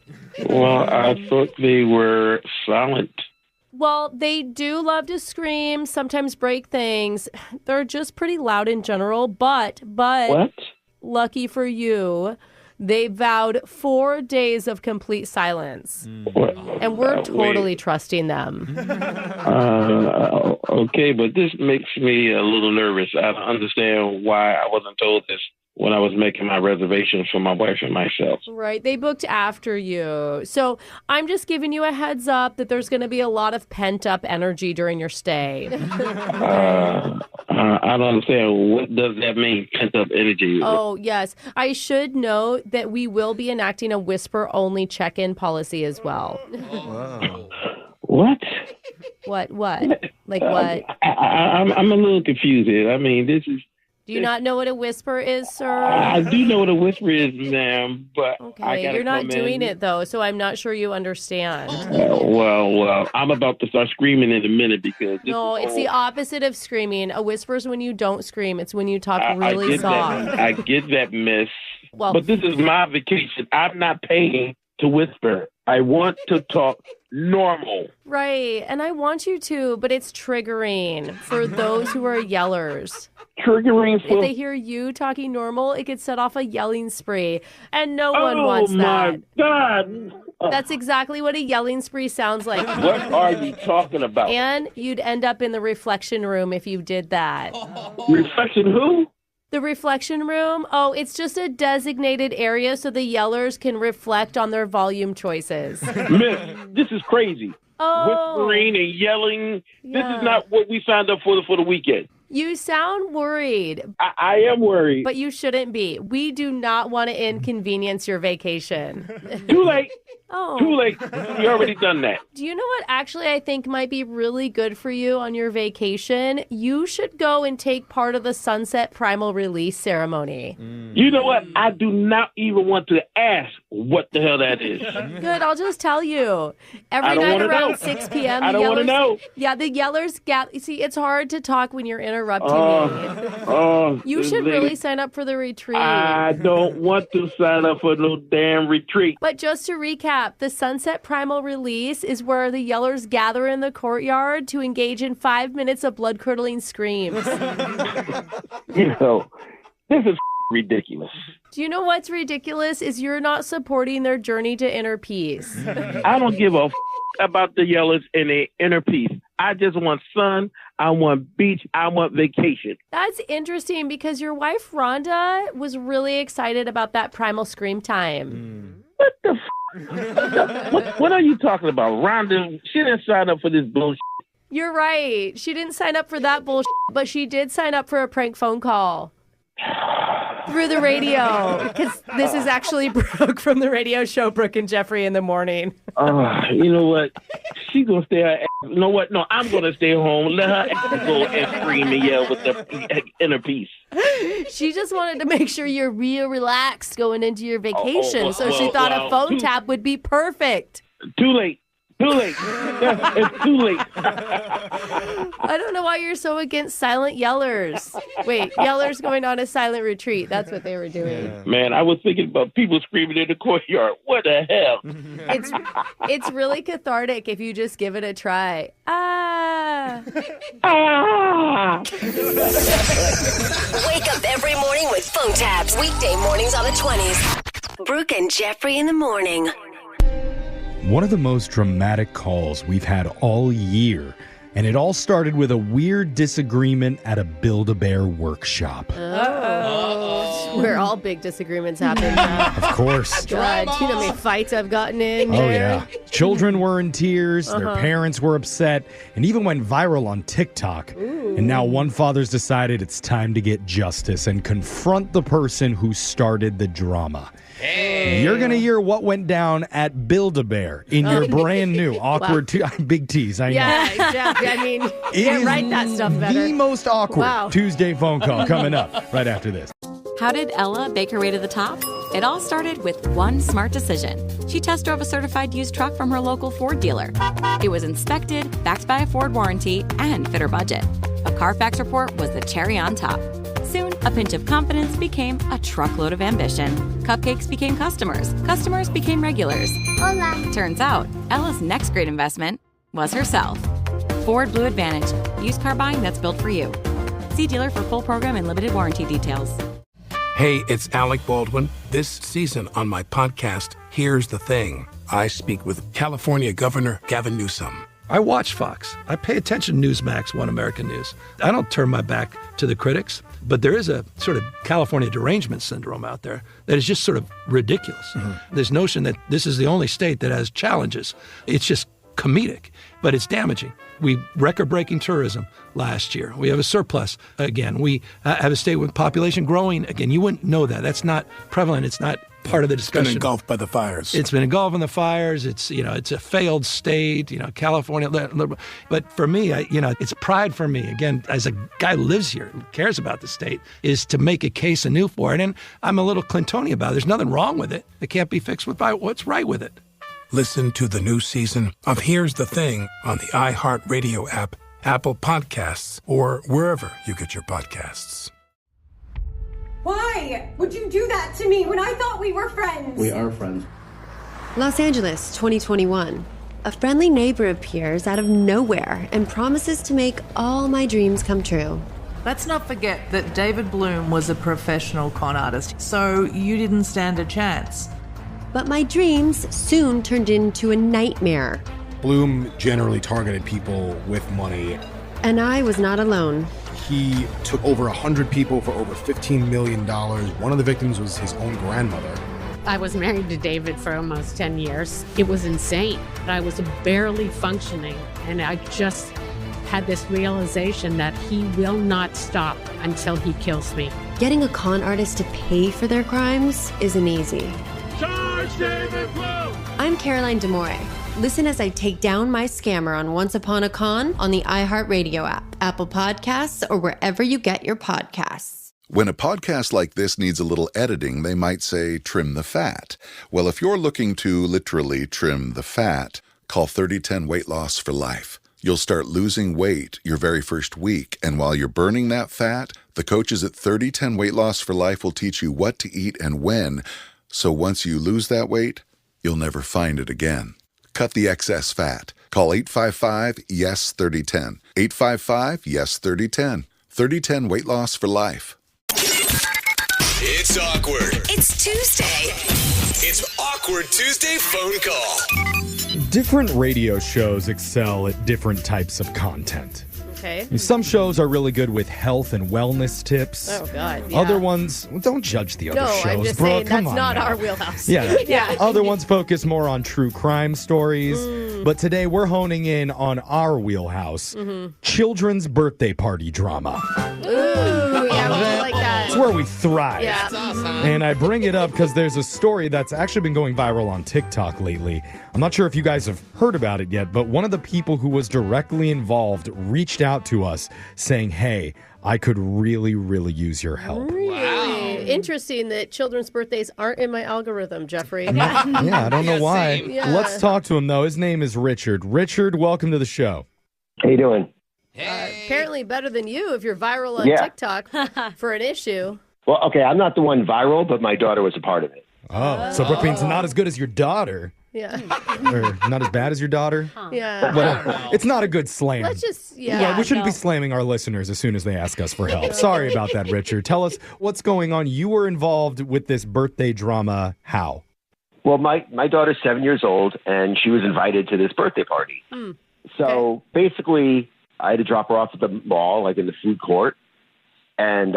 Well, I thought they were silent. Well, they do love to scream, sometimes break things. They're just pretty loud in general, but What? Lucky for you, they vowed 4 days of complete silence. And we're totally trusting them. Okay, but this makes me a little nervous. I don't understand why I wasn't told this when I was making my reservations for my wife and myself. Right. They booked after you. So I'm just giving you a heads up that there's going to be a lot of pent up energy during your stay. I don't understand. What does that mean, pent up energy? Oh, yes. I should note that we will be enacting a whisper only check-in policy as well. What? What? Like what? I'm a little confused here. I mean, this is... Do you not know what a whisper is, sir? I do know what a whisper is, ma'am, but Okay, you're not doing it, though, so I'm not sure you understand. Well, I'm about to start screaming in a minute because... No, it's the opposite of screaming. A whisper is when you don't scream. It's when you talk really I get soft. That. I get that, miss. Well, but this is my vacation. I'm not paying to whisper. I want to talk normal. Right, and I want you to, but it's triggering for those who are yellers. Triggering for... If they hear you talking normal, it could set off a yelling spree, and no one wants that. Oh, my God. That's exactly what a yelling spree sounds like. What are you talking about? And you'd end up in the reflection room if you did that. Reflection who? The reflection room? Oh, it's just a designated area so the yellers can reflect on their volume choices. Miss, this is crazy. Oh. Whispering and yelling. Yeah. This is not what we signed up for the weekend. You sound worried. I am worried. But you shouldn't be. We do not want to inconvenience your vacation. Too late. Oh. Too late. We already done that. Do you know what actually I think might be really good for you on your vacation? You should go and take part of the Sunset Primal Release ceremony. You know what? I do not even want to ask what the hell that is. Good, I'll just tell you. Every I don't night wanna around know. 6 p.m. I don't want to know. Yeah, the yellers see, it's hard to talk when you're interrupting me. You should really sign up for the retreat. I don't want to sign up for no damn retreat. But just to recap, the Sunset Primal Release is where the yellers gather in the courtyard to engage in 5 minutes of blood-curdling screams. You know, this is ridiculous. Do you know what's ridiculous is you're not supporting their journey to inner peace. I don't give a about the yellers and their inner peace. I just want sun. I want beach. I want vacation. That's interesting because your wife, Rhonda, was really excited about that primal scream time. What the what are you talking about? Rhonda, she didn't sign up for this bullshit. You're right. She didn't sign up for that bullshit, but she did sign up for a prank phone call. Through the radio, because this is actually Brooke from the radio show Brooke and Jeffrey in the Morning. You know what? She's going to stay her ass. You know what? No, I'm going to stay home. Let her ass go and scream and yell with the inner peace. She just wanted to make sure you're real relaxed going into your vacation, so she thought a phone tap would be perfect. Too late. Too late. It's too late. I don't know why you're so against silent yellers. Wait, yellers going on a silent retreat. That's what they were doing. Yeah. Man, I was thinking about people screaming in the courtyard. What the hell? It's really cathartic if you just give it a try. Ah. Wake up every morning with phone taps. Weekday mornings on the 20s. Brooke and Jeffrey in the Morning. One of the most dramatic calls we've had all year, and it all started with a weird disagreement at a Build-A-Bear workshop. Where all big disagreements happen now. Of course. God, you know how many fights I've gotten in Oh, there? yeah. Children were in tears, their parents were upset, and even went viral on TikTok. And now one father's decided it's time to get justice and confront the person who started the drama. Hey. You're going to hear what went down at Build-A-Bear in your brand new awkward big tease. I know. Yeah, exactly. I mean, you It can't is write that stuff better. the most awkward Wow. Tuesday phone call coming up right after this. How did Ella make her way to the top? It all started with one smart decision. She test drove a certified used truck from her local Ford dealer. It was inspected, backed by a Ford warranty, and fit her budget. A Carfax report was the cherry on top. Soon, a pinch of confidence became a truckload of ambition. Cupcakes became customers. Customers became regulars. Hola. Turns out, Ella's next great investment was herself. Ford Blue Advantage. Used car buying that's built for you. See dealer for full program and limited warranty details. Hey, it's Alec Baldwin. This season on my podcast, Here's the Thing, I speak with California Governor Gavin Newsom. I watch Fox. I pay attention to Newsmax, One American News. I don't turn my back to the critics, but there is a sort of California derangement syndrome out there that is just sort of ridiculous. This notion that this is the only state that has challenges, it's just comedic, but it's damaging. We record-breaking tourism last year. We have a surplus again. We have a state with population growing again. You wouldn't know that. That's not prevalent. It's not part of the discussion. Been engulfed by the fires. It's been engulfed in the fires. It's it's a failed state. California. But for me, it's pride for me. Again, as a guy who lives here, who cares about the state, is to make a case anew for it. And I'm a little Clintonian about it. There's nothing wrong with it. It can't be fixed with what's right with it. Listen to the new season of Here's the Thing on the iHeartRadio app, Apple Podcasts, or wherever you get your podcasts. Why would you do that to me when I thought we were friends? We are friends. Los Angeles, 2021. A friendly neighbor appears out of nowhere and promises to make all my dreams come true. Let's not forget that David Bloom was a professional con artist, so you didn't stand a chance. But my dreams soon turned into a nightmare. Bloom generally targeted people with money. And I was not alone. He took over 100 people for over $15 million. One of the victims was his own grandmother. I was married to David for almost 10 years. It was insane. I was barely functioning, and I just had this realization that he will not stop until he kills me. Getting a con artist to pay for their crimes isn't easy. Charge David Bloom! I'm Caroline DeMore. Listen as I take down my scammer on Once Upon a Con on the iHeartRadio app, Apple Podcasts, or wherever you get your podcasts. When a podcast like this needs a little editing, they might say, trim the fat. Well, if you're looking to literally trim the fat, call 3010 Weight Loss for Life. You'll start losing weight your very first week, and while you're burning that fat, the coaches at 3010 Weight Loss for Life will teach you what to eat and when, so once you lose that weight, you'll never find it again. Cut the excess fat. Call 855-YES-3010. 855-YES-3010. 3010 Weight Loss for Life. It's awkward. It's Tuesday. It's Awkward Tuesday phone call. Different radio shows excel at different types of content. Okay. Some shows are really good with health and wellness tips. Oh, God. Yeah. Other ones, don't judge the other shows. I'm just Brooke, saying come that's on not now. our wheelhouse. Yeah. Yeah. Other ones focus more on true crime stories. But today we're honing in on our wheelhouse, children's birthday party drama. Ooh, yeah, we like that. It's where we thrive. Yeah. That's awesome. And I bring it up because there's a story that's actually been going viral on TikTok lately. I'm not sure if you guys have heard about it yet, but one of the people who was directly involved reached out to us saying, hey, I could really, really use your help. Really? Wow. Interesting that children's birthdays aren't in my algorithm, Jeffrey. Yeah, I don't know why. same. Yeah. Let's talk to him, though. His name is Richard. Richard, welcome to the show. How you doing? Apparently better than you if you're viral on Yeah. TikTok for an issue. Well, okay, I'm not the one viral, but my daughter was a part of it. Oh, so Brooke means not as good as your daughter. Yeah. Or not as bad as your daughter. Yeah. Well, it's not a good slam. Let's just, Well, we shouldn't be slamming our listeners as soon as they ask us for help. Sorry about that, Richard. Tell us what's going on. You were involved with this birthday drama. How? Well, my daughter's 7 years old, and she was invited to this birthday party. So basically, I had to drop her off at the mall, like in the food court. And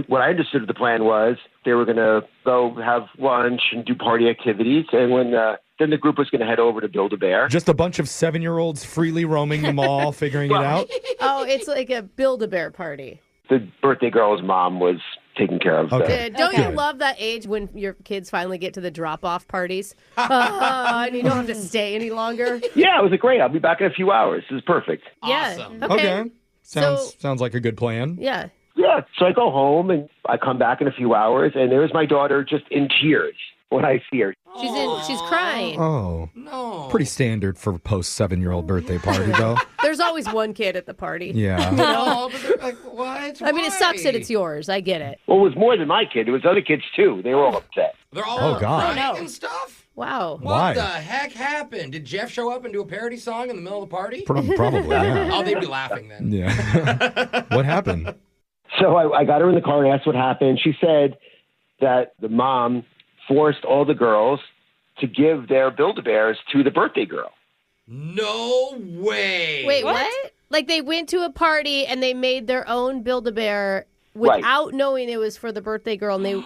what I understood the plan was they were going to go have lunch and do party activities. And then the group was going to head over to Build-A-Bear. Just a bunch of 7-year-olds freely roaming the mall, figuring it out? Oh, it's like a Build-A-Bear party. The birthday girl's mom was taking care of. Okay. them. Don't you love that age when your kids finally get to the drop-off parties? And you don't have to stay any longer? Yeah, it was great. I'll be back in a few hours. This is perfect. Yeah. Okay. So- Sounds like a good plan. Yeah. Yeah, so I go home and I come back in a few hours, and there's my daughter just in tears when I see her. She's crying. Oh. No. Pretty standard for post 7-year-old birthday party, though. There's always one kid at the party. Yeah. You know? No, but they're like, what? I mean, it sucks that it's yours. I get it. Well, it was more than my kid. It was other kids, too. They were all upset. They're all Oh, God. crying and stuff? Wow. What Why? the heck happened? Did Jeff show up and do a parody song in the middle of the party? Probably, yeah. Oh, they'd be laughing then. Yeah. What happened? So I got her in the car and asked what happened. She said that the mom forced all the girls to give their Build-A-Bears to the birthday girl. No way. Wait, what? Like they went to a party and they made their own Build-A-Bear without knowing it was for the birthday girl. And they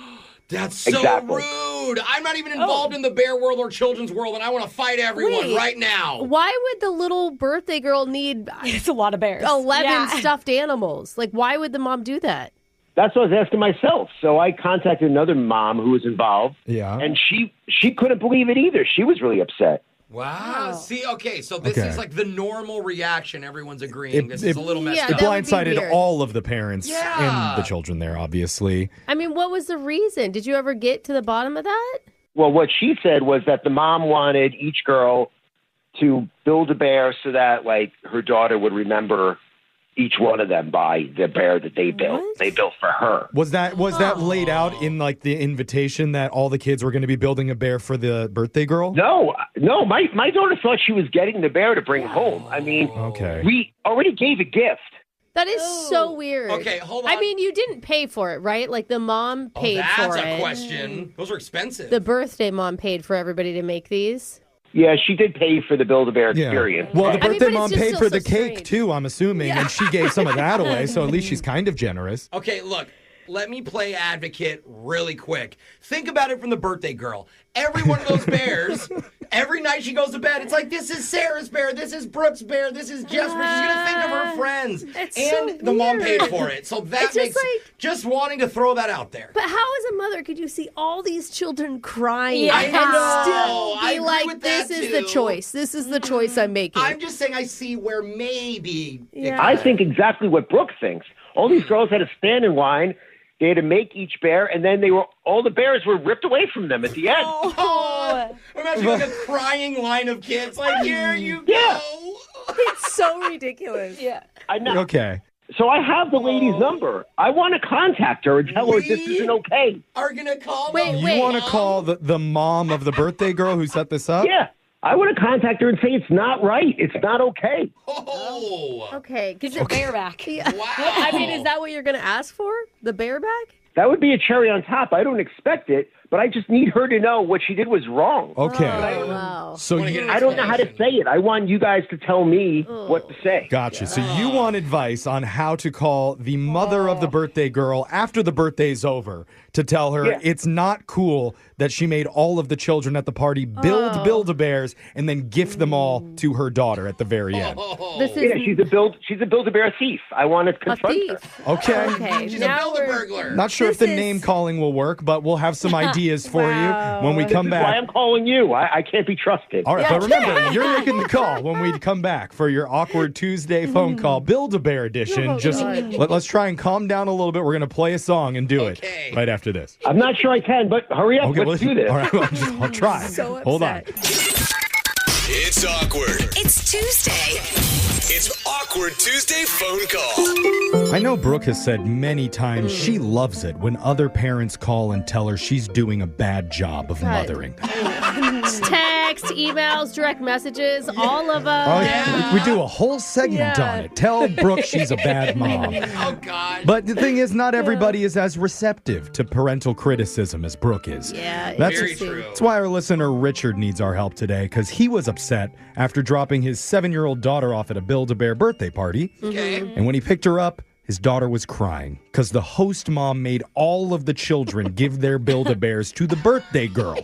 That's so Exactly. rude. I'm not even involved in the bear world or children's world, and I want to fight everyone Wait. right now. Why would the little birthday girl need It's a lot of bears. 11 stuffed animals? Like, why would the mom do that? That's what I was asking myself. So I contacted another mom who was involved. Yeah. And she couldn't believe it either. She was really upset. Wow. See, okay, so this Okay. is like the normal reaction. Everyone's agreeing. This is a little messed Yeah, up. It that would be blindsided weird. all of the parents Yeah. and the children there, obviously. I mean, what was the reason? Did you ever get to the bottom of that? Well, what she said was that the mom wanted each girl to build a bear so that, like, her daughter would remember each one of them by the bear that they built. What? They built for her. Was that laid out in like the invitation that all the kids were going to be building a bear for the birthday girl? No. My daughter thought she was getting the bear to bring home. I mean, Okay. we already gave a gift. That is so weird. Okay, hold on. I mean, you didn't pay for it, right? Like the mom paid That's for a it. question. Those are expensive. The birthday mom paid for everybody to make these. Yeah, she did pay for the Build-A-Bear experience. Well, the but- birthday but it's mom just paid still for so the cake strange. too, I'm assuming, and she gave some of that away, so at least she's kind of generous. Okay, look, let me play advocate really quick. Think about it from the birthday girl. Every one of those bears, every night she goes to bed, it's like, this is Sarah's bear, this is Brooke's bear, this is Jeff's bear. She's going to think of her friends. It's and so the mom weird. paid for it. So that It's just makes, like- just wanting to throw that out there. But how, as a mother, could you see all these children crying Yeah, and I know. still I be agree like, with this that, is the too. choice. This is the choice I'm making. I'm just saying I see where maybe. Yeah. I think exactly what Brooke thinks. All these girls had to stand in line. They had to make each bear, and then all the bears were ripped away from them at the end. Oh, imagine like a crying line of kids. Like, here you Yeah. go. It's so ridiculous. Yeah. I know. Okay. So I have the lady's number. I want to contact her and tell her this We- isn't okay. Are going to call Wait, them. You want to call the mom of the birthday girl who set this up? Yeah. I want to contact her and say it's not right. It's not okay. Oh. Okay. Get your bear back. Yeah. Wow. I mean, is that what you're going to ask for? The bear back? That would be a cherry on top. I don't expect it, but I just need her to know what she did was wrong. Okay. Oh, wow. So Wanna you, get an I don't know how to say it. I want you guys to tell me what to say. Gotcha. So you want advice on how to call the mother of the birthday girl after the birthday's over to tell her Yeah. it's not cool that she made all of the children at the party build Build-A-Bears and then gift them all to her daughter at the very end. This Yeah, is she's a Build-A-Bear thief. I want to a confront her. thief. Okay. Okay. She's a now builder we're burglar. Not sure if This the is- name calling will work, but we'll have some ideas for you when we This come is back. why I'm calling you. I can't be trusted. All right, but remember, you're making the call when we come back for your Awkward Tuesday phone call, Build-A-Bear edition. Oh, Just God. let's try and calm down a little bit. We're going to play a song and do Okay. it right after this. I'm not sure I can, but hurry up. Okay, Let's do this. All right, I'll try. So Hold on. upset. It's awkward. It's Tuesday. It's Awkward Tuesday phone call. I know Brooke has said many times she loves it when other parents call and tell her she's doing a bad job of mothering. Text, emails, direct messages, all of them. Oh, yeah. We do a whole segment Yeah. on it. Tell Brooke she's a bad mom. Oh, God. But the thing is, not everybody is as receptive to parental criticism as Brooke is. Yeah, That's, Very true. That's why our listener Richard needs our help today, because he was upset after dropping his 7-year-old daughter off at a Build-A-Bear birthday party. Okay. And when he picked her up, his daughter was crying because the host mom made all of the children give their Build-A-Bears to the birthday girl.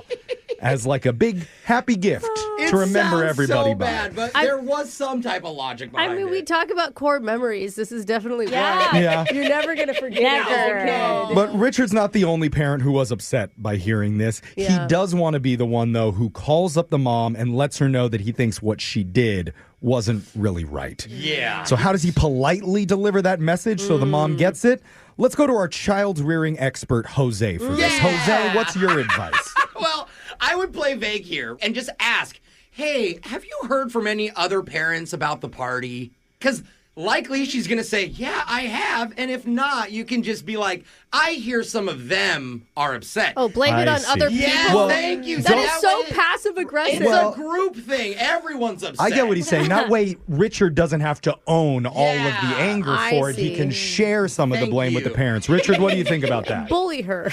as like a big happy gift to remember everybody so by. bad, but there was some type of logic behind I mean, it. we talk about core memories. This is definitely one. Yeah. You're never going to forget it as a kid. But Richard's not the only parent who was upset by hearing this. Yeah. He does want to be the one, though, who calls up the mom and lets her know that he thinks what she did wasn't really right. Yeah. So how does he politely deliver that message so the mom gets it? Let's go to our child rearing expert, Jose, for this. Jose, what's your advice? Well, I would play vague here and just ask, hey, have you heard from any other parents about the party? Because likely she's going to say, yeah, I have. And if not, you can just be like, I hear some of them are upset. Oh, blame it on other people? Yeah, Well, thank you. That is so passive-aggressive. It's a group thing. Everyone's upset. I get what he's saying. That way, Richard doesn't have to own all of the anger I for it. He see. can share some of the blame with the parents. Richard, what do you think about that? Bully her.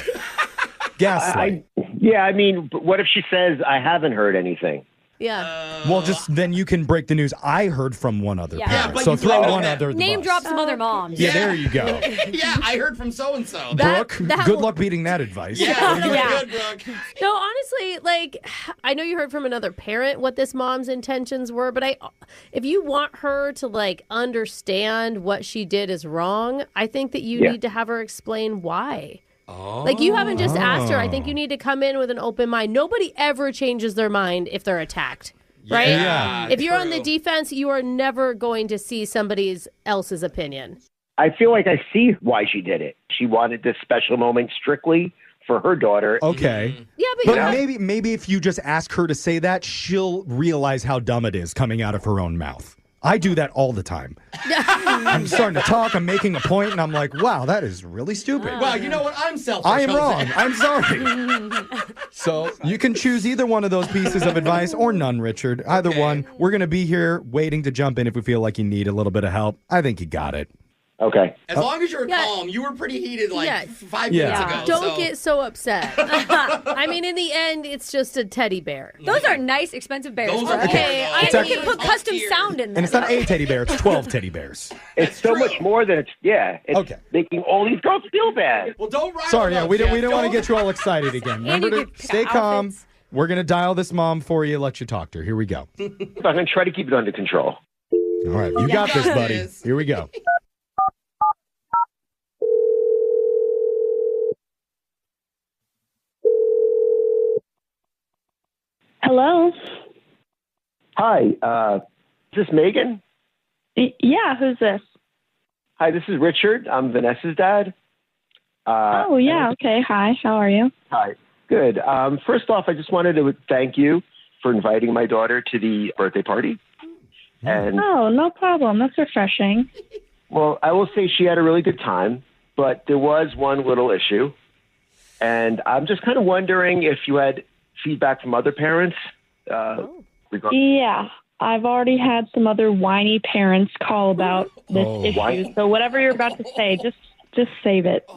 Gaslight. I mean, but what if she says, I haven't heard anything? Yeah. Well, just then you can break the news. I heard from one other Yeah. parent. Yeah, but So you throw blame one them. other. Name drop some other moms. Yeah, there you go. Yeah, I heard from so-and-so. Brooke, good luck beating that advice. Yeah, you were Yeah. good, Brooke. No, honestly, like, I know you heard from another parent what this mom's intentions were, but if you want her to, like, understand what she did is wrong, I think that you need to have her explain why. Like, you haven't just asked her. I think you need to come in with an open mind. Nobody ever changes their mind if they're attacked, right? Yeah, if you're on the defense, you are never going to see somebody else's opinion. I feel like I see why she did it. She wanted this special moment strictly for her daughter. Okay. Yeah, but maybe if you just ask her to say that, she'll realize how dumb it is coming out of her own mouth. I do that all the time. I'm starting to talk, I'm making a point, and I'm like, wow, that is really stupid. Well, you know what? I'm selfish. I am Jose. wrong. I'm sorry. So you can choose either one of those pieces of advice or none, Richard. Either one. We're going to be here waiting to jump in if we feel like you need a little bit of help. I think you got it. Okay. As long as you're calm, you were pretty heated like 5 minutes ago. Don't get so upset. I mean, in the end, it's just a teddy bear. Those are nice, expensive bears. Those are Okay, I It's mean, a- you can put custom sound in there. And it's not a teddy bear, it's 12 teddy bears. It's so much more than it's making all these girls feel bad. Well, don't rile Sorry, them up, we don't Jeff. want to get you all excited again. Remember to stay calm. We're going to dial this mom for you, let you talk to her. Here we go. I'm going to try to keep it under control. All right, you got this, buddy. Here we go. Hello. Hi, is this Megan? Yeah, who's this? Hi, this is Richard. I'm Vanessa's dad. Oh, yeah. Okay. Hi. How are you? Hi. Good. First off, I just wanted to thank you for inviting my daughter to the birthday party. And Oh, no problem. That's refreshing. well, I will say she had a really good time, but there was one little issue. And I'm just kind of wondering if you had feedback from other parents. Yeah. I've already had some other whiny parents call about this issue. Whiny? So whatever you're about to say, just save it.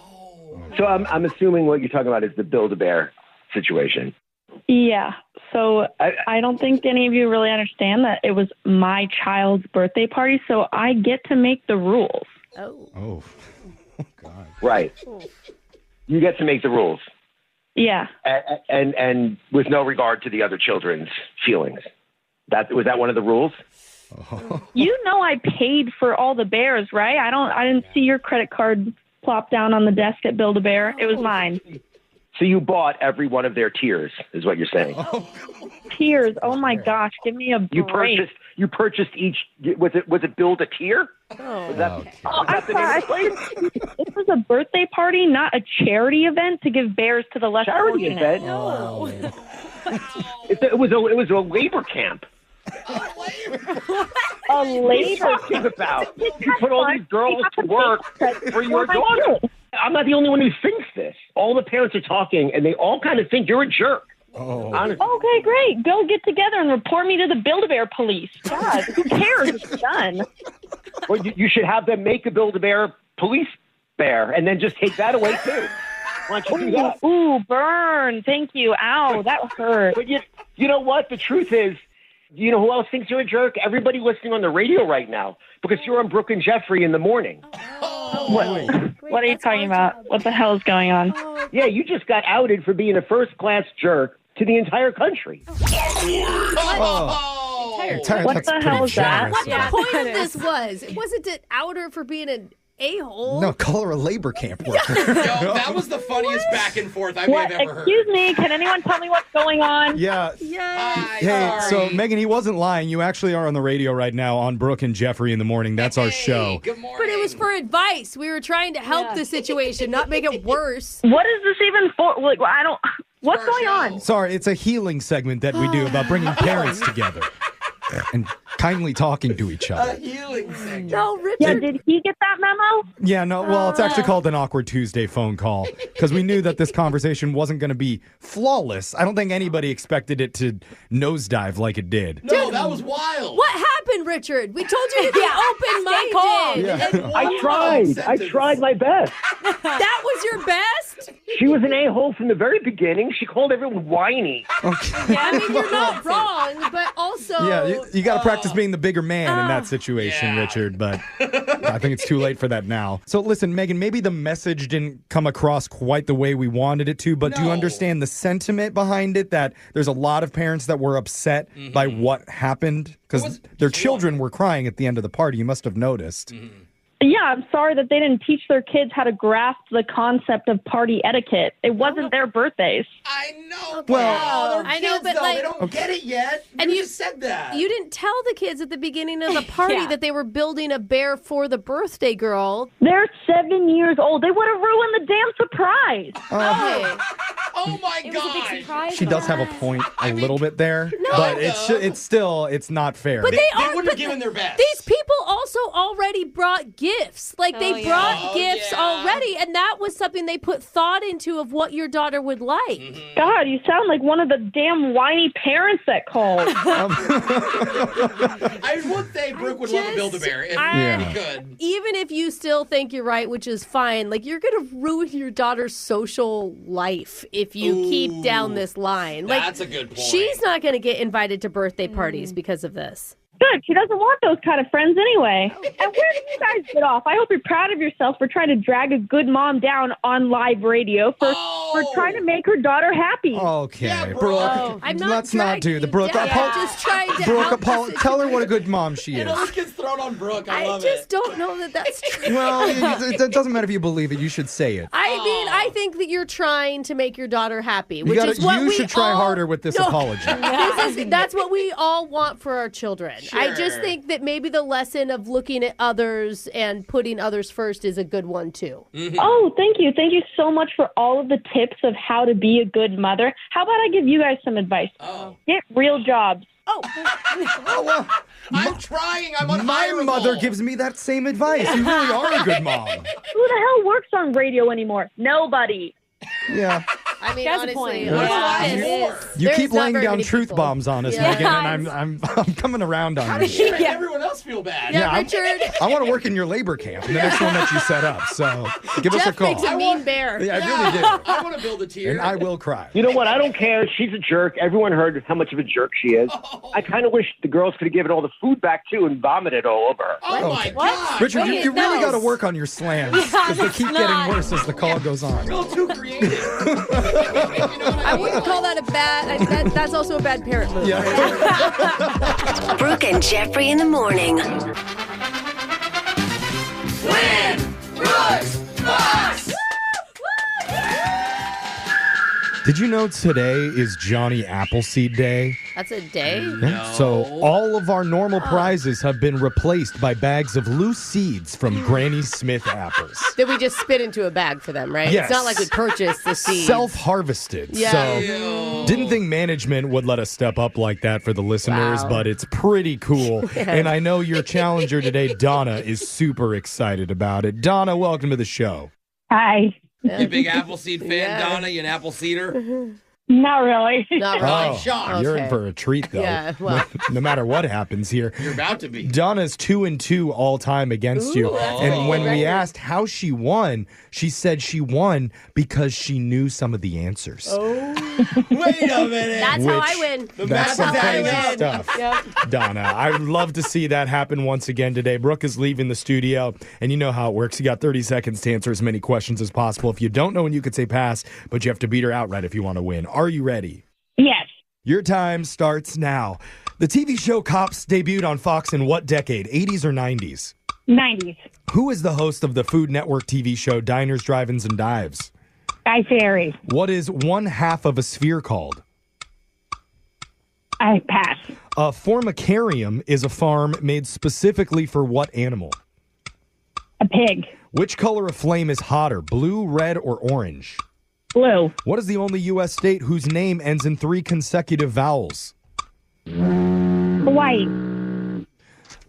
So I'm assuming what you're talking about is the Build-A-Bear situation. Yeah. So I don't think any of you really understand that it was my child's birthday party, so I get to make the rules. Oh. Right. You get to make the rules. Yeah. And with no regard to the other children's feelings. Was that one of the rules? You know I paid for all the bears, right? I didn't see your credit card plop down on the desk at Build-A-Bear. It was mine. So you bought every one of their tiers, is what you're saying. Tears. Oh my gosh, give me a break. You purchased each. Was it build a tier? Oh. Was that, I'm sorry. This was a birthday party, not a charity event to give bears to the less charity fortunate. event? No. It was a labor camp. A labor camp about. You put all these girls to work for your daughter. I'm not the only one who thinks this. All the parents are talking, and they all kind of think you're a jerk. Honestly. Okay, great. Go get together and report me to the Build-A-Bear police. God, who cares? It's done. Well, you should have them make a Build-A-Bear police bear, and then just take that away too. Why don't you do that? Ooh, burn. Thank you. Ow, that hurt. But you know what? The truth is, you know who else thinks you're a jerk? Everybody listening on the radio right now, because you're on Brooke and Jeffrey in the morning. What are you talking about? What the hell is going on? Yeah, you just got outed for being a first-class jerk to the entire country. What the hell was that? What the point of this was? It wasn't to out her for being an a-hole. No, call her a labor camp worker. Yo, that was the funniest back and forth I may have ever heard. Excuse me, can anyone tell me what's going on? Yeah. Hey, so Megan, he wasn't lying. You actually are on the radio right now on Brooke and Jeffrey in the morning. That's our show. Good morning. But it was for advice. We were trying to help the situation, not make it worse. What is this even for? Like, I don't. What's going on? Sorry, it's a healing segment that we do about bringing parents together and kindly talking to each other. Healing segment. No, Richard. Yeah, did he get that memo? Yeah, no, well, it's actually called an Awkward Tuesday phone call because we knew that this conversation wasn't going to be flawless. I don't think anybody expected it to nosedive like it did. No, that was wild. What happened, Richard? We told you to be open-minded. Yeah. I tried my best. That was your best? She was an a-hole from the very beginning. She called everyone whiny. Yeah, I mean, you're not wrong, but also... Yeah, you got to practice being the bigger man in that situation, Richard, but I think it's too late for that now. So listen, Megan, maybe the message didn't come across quite the way we wanted it to, but do you understand the sentiment behind it, that there's a lot of parents that were upset by what happened? Because their children were crying at the end of the party. You must have noticed. Yeah, I'm sorry that they didn't teach their kids how to grasp the concept of party etiquette. It wasn't their birthdays. I know. Well, they're I know, kids, but though. like, they don't get it yet. And you just said that. You didn't tell the kids at the beginning of the party that they were building a bear for the birthday girl. They're 7 years old. They would have ruined the damn surprise. Oh my God. She does have a point a little bit there, but it's not fair. But they wouldn't have given their best. These people also already brought gifts. Like, they brought gifts already, and that was something they put thought into of what your daughter would like. God, you sound like one of the damn whiny parents that called. I would say Brooke would love to build a bear if we could. Even if you still think you're right, which is fine, like, you're going to ruin your daughter's social life if you keep down this line. Like, that's a good point. She's not going to get invited to birthday parties because of this. Good. She doesn't want those kind of friends anyway. And where did you guys get off? I hope you're proud of yourself for trying to drag a good mom down on live radio for trying to make her daughter happy. Okay, Brooke. I'm not let's not do the Brooke. just trying to Brooke, help tell her what a good mom she It is. always gets thrown on Brooke. I love just don't know that that's true. Well, it doesn't matter if you believe it. You should say it. I mean, I think that you're trying to make your daughter happy, You which is what you we should try all- harder with this apology. That's what we all want for our children. I just think that maybe the lesson of looking at others and putting others first is a good one, too. Oh, thank you. Thank you so much for all of the tips of how to be a good mother. How about I give you guys some advice? Get real jobs. I'm trying. I'm on My mother gives me that same advice. You really are a good mom. Who the hell works on radio anymore? Nobody. Yeah. I mean, That's honestly, You keep laying down truth bombs on us, Megan, and I'm coming around on you. She made everyone else feel bad. Richard. I want to work in your labor camp, the next one that you set up. So give us a Jeff call. makes a mean bear. Yeah, I really do. I want to build a tier. And I will cry. You know what? I don't care. She's a jerk. Everyone heard how much of a jerk she is. I kind of wish the girls could have given all the food back, too, and vomited all over her. Oh, my God. Richard, you really got to work on your slams because they keep getting worse as the call goes on. Real too creative. I wouldn't call that a bad. That's also a bad parent move. Brooke and Jeffrey in the morning. Win! Brooks! Bucks! Did you know today is Johnny Appleseed Day? That's a day? Yeah. So all of our normal prizes have been replaced by bags of loose seeds from Granny Smith apples. That we just spit into a bag for them, right? Yes. It's not like we purchased the seeds. Self-harvested. Yeah. So didn't think management would let us step up like that for the listeners, but it's pretty cool. And I know your challenger today, Donna, is super excited about it. Donna, welcome to the show. Hi. You a big Appleseed fan, Donna? You an Appleseeder? Not really. Not really. Shocked. You're in for a treat, though. Yeah, well. No matter what happens here. You're about to be. Donna's 2-2 all time against you. And when we asked how she won, she said she won because she knew some of the answers. Wait a minute. That's how I win. That's some how I crazy win. stuff. Yep. Donna, I would love to see that happen once again today. Brooke is leaving the studio, and you know how it works. You got 30 seconds to answer as many questions as possible. If you don't know when you could say pass, but you have to beat her outright if you want to win. Are you ready? Yeah. Your time starts now. The TV show Cops debuted on Fox in what decade? 80s or 90s? 90s. Who is the host of the Food Network TV show Diners, Drive-Ins, and Dives? Guy Fieri. What is one half of a sphere called? I pass. A formicarium is a farm made specifically for what animal? A pig. Which color of flame is hotter, blue, red, or orange? Blue. What is the only U.S. state whose name ends in 3 consecutive vowels? Hawaii.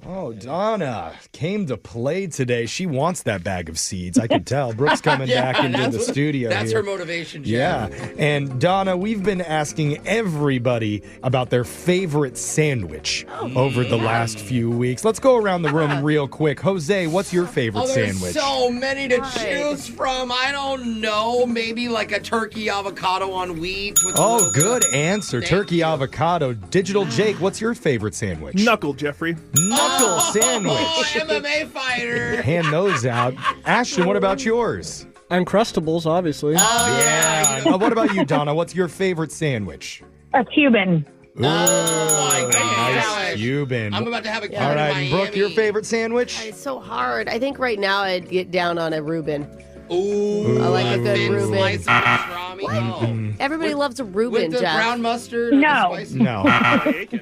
Oh, Donna came to play today. She wants that bag of seeds. I could tell. Brooke's coming back into the studio. That's here. her motivation, Jeff. Yeah. And Donna, we've been asking everybody about their favorite sandwich over the last few weeks. Let's go around the room real quick. Jose, what's your favorite there's sandwich? so many to choose from. I don't know. Maybe like a turkey avocado on wheat. With Oh, good answer. Turkey avocado. Digital Jake, what's your favorite sandwich? Knuckle, Jeffrey. Knuckle sandwich. MMA fighter. Hand those out. Ashton, what about yours? Uncrustables, obviously. Yeah. What about you, Donna? What's your favorite sandwich? A Cuban. Ooh, nice Cuban. I'm about to have a Cuban All in right, Miami. Brooke, your favorite sandwich? It's so hard. I think right now I'd get down on a Reuben. Ooh, I like a good thin Reuben. slice of pastrami. Oh. Everybody loves a Reuben, With the Jeff. brown mustard? No. And the spicy? No.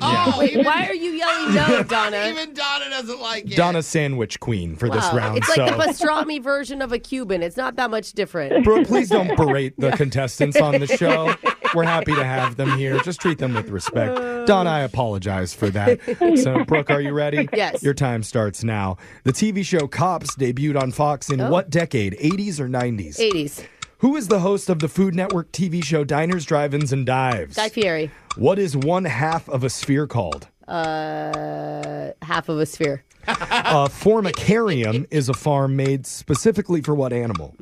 Oh, Wait, why are you yelling no, Donna? Even Donna doesn't like it. Donna's sandwich queen for this round. It's like the pastrami version of a Cuban. It's not that much different. Brooke, please don't berate the contestants on the show. We're happy to have them here. Just treat them with respect. Donna, I apologize for that. So, Brooke, are you ready? Yes. Your time starts now. The TV show Cops debuted on Fox in what decade? 80s or 90s? 80s. Who is the host of the Food Network TV show Diners, Drive-Ins, and Dives? Guy Fieri. What is one half of a sphere called? Half of a sphere. A formicarium is a farm made specifically for what animal?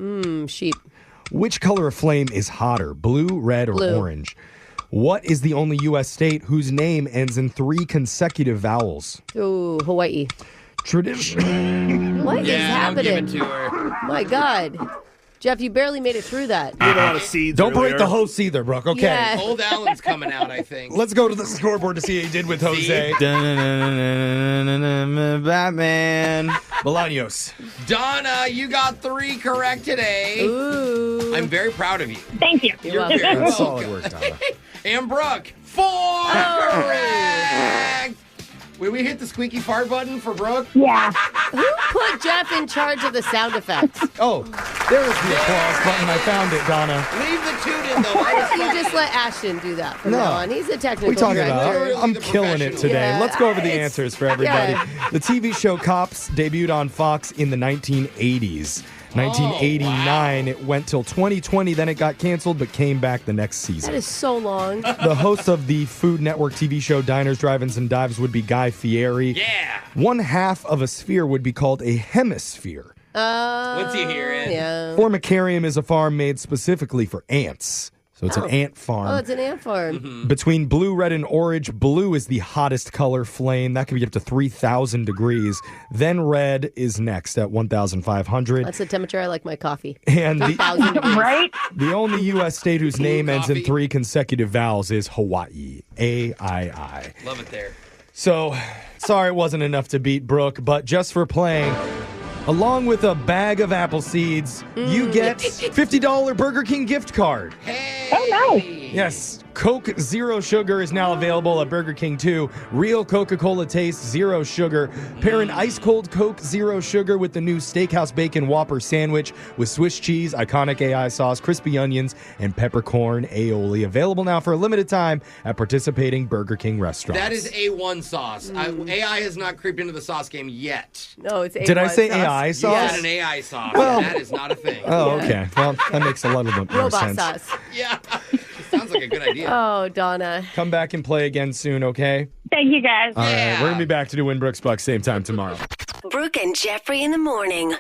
Sheep. Which color of flame is hotter, blue, red, or Blue. orange? What is the only U.S. state whose name ends in 3 consecutive vowels? Ooh, Hawaii. Tradition. What is happening? Don't give it to her. My God. Jeff, you barely made it through that. A lot of seeds Don't break earlier. the host either, Brooke. Okay. Yeah. Old Allen's coming out, I think. Let's go to the scoreboard to see how you did with Jose. Batman. Bolaños. Donna, you got 3 correct today. Ooh. I'm very proud of you. Thank you. You're welcome. very That's welcome. solid work, Donna. And Brooke, 4 correct. Will we hit the squeaky fart button for Brooke? Yeah. Who put Jeff in charge of the sound effects? Oh, there's the applause button. I found it, Donna. Leave the tune in, though. Why don't you just let Ashton do that from No. now on? He's a technical We talking director. about? I'm The killing it professional. today. Yeah, Let's go over the it's- answers for everybody. yeah. The TV show Cops debuted on Fox in the 1980s. 1989, it went till 2020, then it got canceled, but came back the next That season. is so long. The host of the Food Network TV show Diners, Drive-Ins, and Dives would be Guy Fieri. Yeah. One half of a sphere would be called a hemisphere. Once you hear it. Yeah. Formicarium is a farm made specifically for ants. So it's an ant farm. Oh, it's an ant farm. Between blue, red, and orange, blue is the hottest color flame. That can be up to 3,000 degrees. Then red is next at 1,500. That's the temperature I like my coffee. And 1,000 degrees. Right? the only U.S. state whose name ends in coffee. 3 consecutive vowels is Hawaii. A-I-I. Love it there. So, sorry it wasn't enough to beat Brooke, but just for playing, along with a bag of apple seeds, you get $50 Burger King gift card. Oh, nice. Yes, Coke Zero Sugar is now available at Burger King too. Real Coca-Cola taste, zero sugar. Pair an ice-cold Coke Zero Sugar with the new Steakhouse Bacon Whopper sandwich with Swiss cheese, iconic AI sauce, crispy onions, and peppercorn aioli. Available now for a limited time at participating Burger King restaurants. That is A1 sauce. AI has not creeped into the sauce game yet. No, it's A1 Did I say sauce. AI You sauce? said an AI sauce. Well- that is not a thing. Oh, okay. Well, that makes a little bit more Robot sense. sauce. Yeah. Sounds like a good idea. Oh, Donna. Come back and play again soon, okay? Thank you, guys. All right, we're going to be back to do Win Brooks Bucks same time tomorrow. Brooke and Jeffrey in the morning.